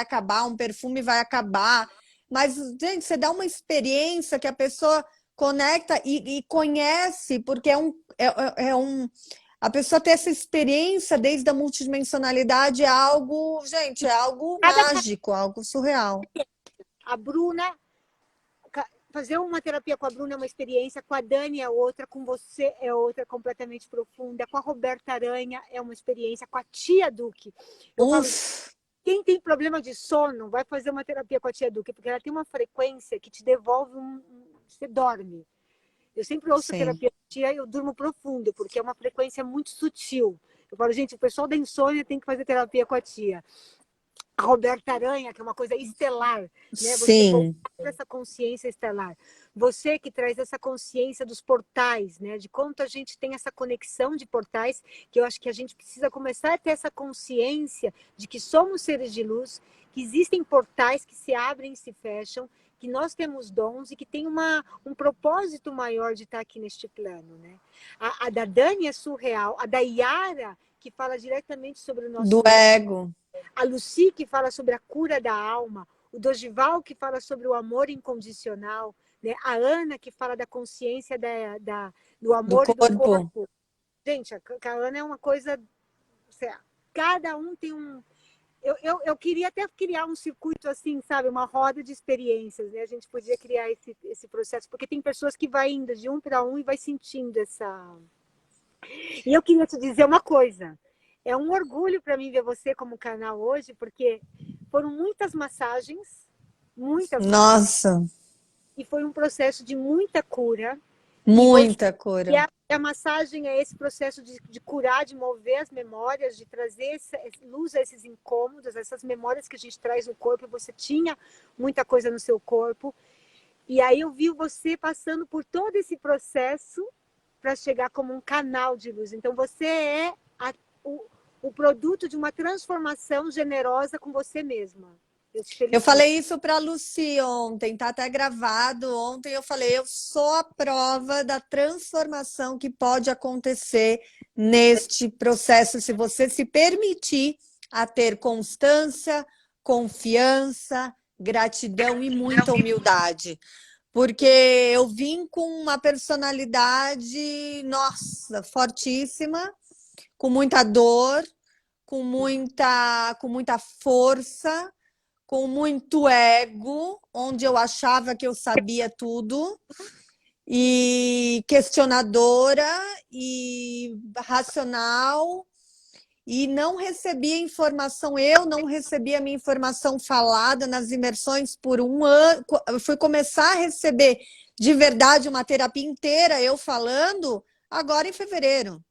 acabar, um perfume vai acabar. Mas, gente, você dá uma experiência que a pessoa conecta e conhece, porque a pessoa ter essa experiência desde a multidimensionalidade é algo, gente, é algo mágico, algo surreal. A Bruna, fazer uma terapia com a Bruna é uma experiência, com a Dani é outra, com você é outra completamente profunda, com a Roberta Aranha é uma experiência, com a tia Duque. Eu falo, quem tem problema de sono vai fazer uma terapia com a tia Duque, porque ela tem uma frequência que te devolve você dorme. Eu sempre ouço a terapia da tia e eu durmo profundo, porque é uma frequência muito sutil. Eu falo, gente, o pessoal da insônia tem que fazer terapia com a tia. A Roberta Aranha, que é uma coisa estelar, né? Você voltar para essa consciência estelar. Você que traz essa consciência dos portais, né? De quanto a gente tem essa conexão de portais, que eu acho que a gente precisa começar a ter essa consciência de que somos seres de luz, que existem portais que se abrem e se fecham, que nós temos dons e que tem um propósito maior de estar aqui neste plano, né? A da Dani é surreal, a da Yara, que fala diretamente sobre o nosso... Do ego. A Lucy, que fala sobre a cura da alma, o Dorival, que fala sobre o amor incondicional, né? A Ana, que fala da consciência do amor e do corpo. Gente, a Ana é uma coisa... Cada um tem um... Eu queria até criar um circuito assim, sabe? Uma roda de experiências, né? A gente podia criar esse processo, porque tem pessoas que vai indo de um para um e vai sentindo essa... E eu queria te dizer uma coisa. É um orgulho para mim ver você como canal hoje, porque foram muitas massagens, Nossa! E foi um processo de muita cura. Muita cura. E a massagem é esse processo de curar, de mover as memórias, de trazer luz a esses incômodos, essas memórias que a gente traz no corpo. Você tinha muita coisa no seu corpo. E aí eu vi você passando por todo esse processo para chegar como um canal de luz. Então você é o produto de uma transformação generosa com você mesma. Eu falei isso para a Lucy ontem, tá até gravado. Ontem eu falei, eu sou a prova da transformação que pode acontecer neste processo, se você se permitir a ter constância, confiança, gratidão e muita humildade. Porque eu vim com uma personalidade, nossa, fortíssima, com muita dor, com muita força, com muito ego, onde eu achava que eu sabia tudo, e questionadora e racional, e não recebia informação, eu não recebia minha informação falada nas imersões por um ano. Eu fui começar a receber de verdade uma terapia inteira, eu falando, agora em fevereiro.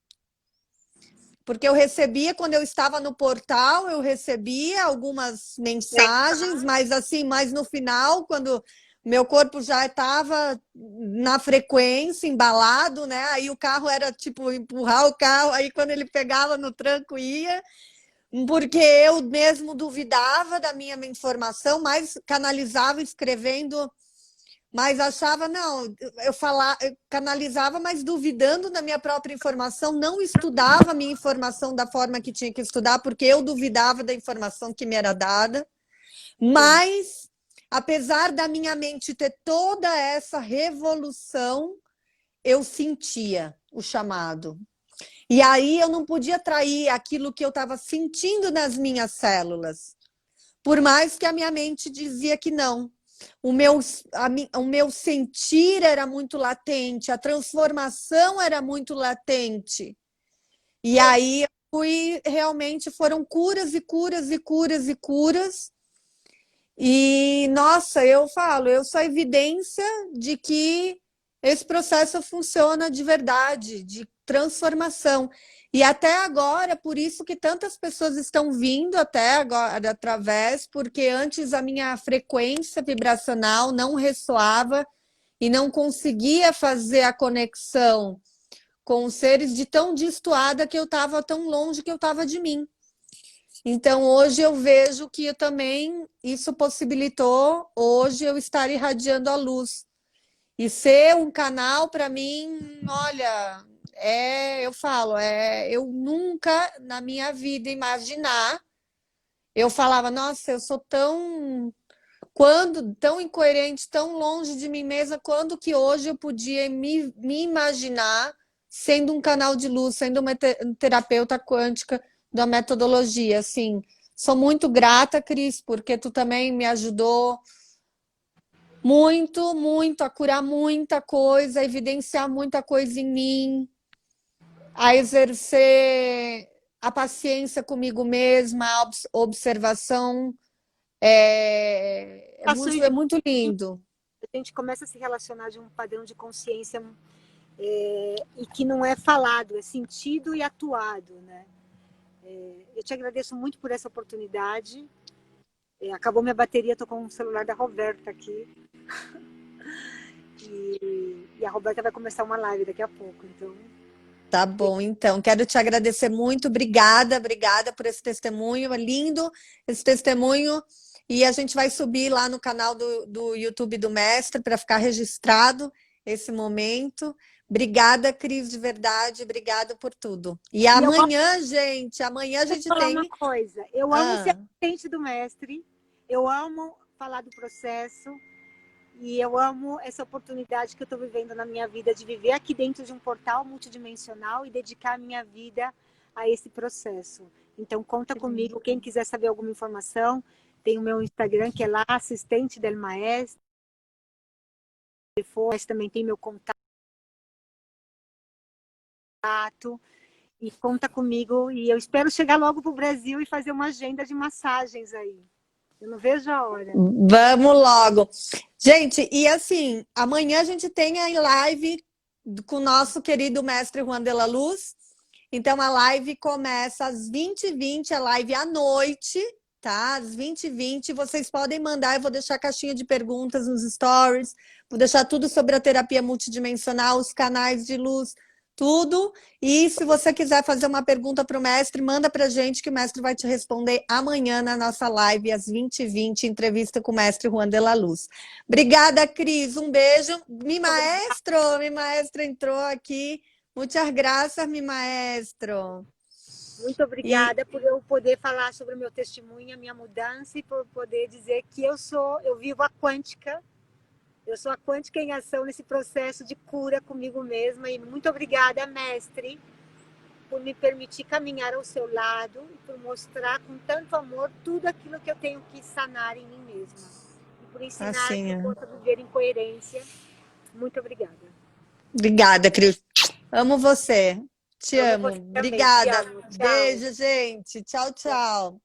Porque eu recebia, quando eu estava no portal, eu recebia algumas mensagens, mas assim, mais no final, quando meu corpo já estava na frequência, embalado, né? Aí o carro era tipo empurrar o carro, aí quando ele pegava no tranco ia, porque eu mesmo duvidava da minha informação, mas canalizava escrevendo, mas achava, não, eu canalizava, mas duvidando da minha própria informação, não estudava a minha informação da forma que tinha que estudar, porque eu duvidava da informação que me era dada. Mas, apesar da minha mente ter toda essa revolução, eu sentia o chamado. E aí eu não podia trair aquilo que eu estava sentindo nas minhas células, por mais que a minha mente dizia que não. O meu sentir era muito latente, a transformação era muito latente. E aí realmente foram curas e curas e curas e curas. E, nossa, eu falo, eu sou evidência de que esse processo funciona de verdade, de transformação. E até agora, por isso que tantas pessoas estão vindo até agora através, porque antes a minha frequência vibracional não ressoava e não conseguia fazer a conexão com os seres de tão destoada que eu estava, tão longe que eu estava de mim. Então, hoje eu vejo que também isso possibilitou hoje eu estar irradiando a luz. E ser um canal, para mim, olha, eu falo, eu nunca na minha vida imaginar. Eu falava, nossa, eu sou tão quando, tão incoerente, tão longe de mim mesma, quando que hoje eu podia me imaginar sendo um canal de luz, sendo uma terapeuta quântica da metodologia, assim. Sou muito grata, Cris, porque tu também me ajudou muito, muito a curar muita coisa, a evidenciar muita coisa em mim, a exercer a paciência comigo mesma, a observação. É muito lindo. A gente começa a se relacionar de um padrão de consciência e que não é falado, é sentido e atuado, né? Eu te agradeço muito por essa oportunidade. Acabou minha bateria, estou com o celular da Roberta aqui. E a Roberta vai começar uma live daqui a pouco, então... Tá bom, então. Quero te agradecer muito. Obrigada, obrigada por esse testemunho. É lindo esse testemunho. E a gente vai subir lá no canal do YouTube do Mestre para ficar registrado esse momento. Obrigada, Cris, de verdade. Obrigada por tudo. E amanhã, gente, amanhã a gente falar tem... uma coisa. Eu amo ser assistente do Mestre. Eu amo falar do processo. E eu amo essa oportunidade que eu estou vivendo na minha vida de viver aqui dentro de um portal multidimensional e dedicar a minha vida a esse processo. Então, conta comigo. Quem quiser saber alguma informação, tem o meu Instagram, que é lá, Assistente del Maestro. Depois também tem meu contato. E conta comigo. E eu espero chegar logo para o Brasil e fazer uma agenda de massagens aí. Eu não vejo a hora. Vamos logo. Gente, e assim, amanhã a gente tem a live com o nosso querido mestre Juan de la Luz. Então, a live começa às 20h20, a live à noite, tá? Às 20h20. Vocês podem mandar, eu vou deixar a caixinha de perguntas nos stories, vou deixar tudo sobre a terapia multidimensional, os canais de luz, tudo. E se você quiser fazer uma pergunta para o mestre, manda para a gente que o mestre vai te responder amanhã na nossa live, às 20h20, entrevista com o mestre Juan de la Luz. Obrigada, Cris. Um beijo. Mi maestro entrou aqui. Muitas graças, mi maestro. Muito obrigada por eu poder falar sobre o meu testemunho, a minha mudança e por poder dizer que eu vivo a quântica. Eu sou a quântica em ação nesse processo de cura comigo mesma. E muito obrigada, mestre, por me permitir caminhar ao seu lado e por mostrar com tanto amor tudo aquilo que eu tenho que sanar em mim mesma. E por ensinar que eu posso viver em coerência. Muito obrigada. Obrigada, Cris. Amo você. Te amo. Você Obrigada. também. Te amo. Beijo, gente. Tchau, tchau.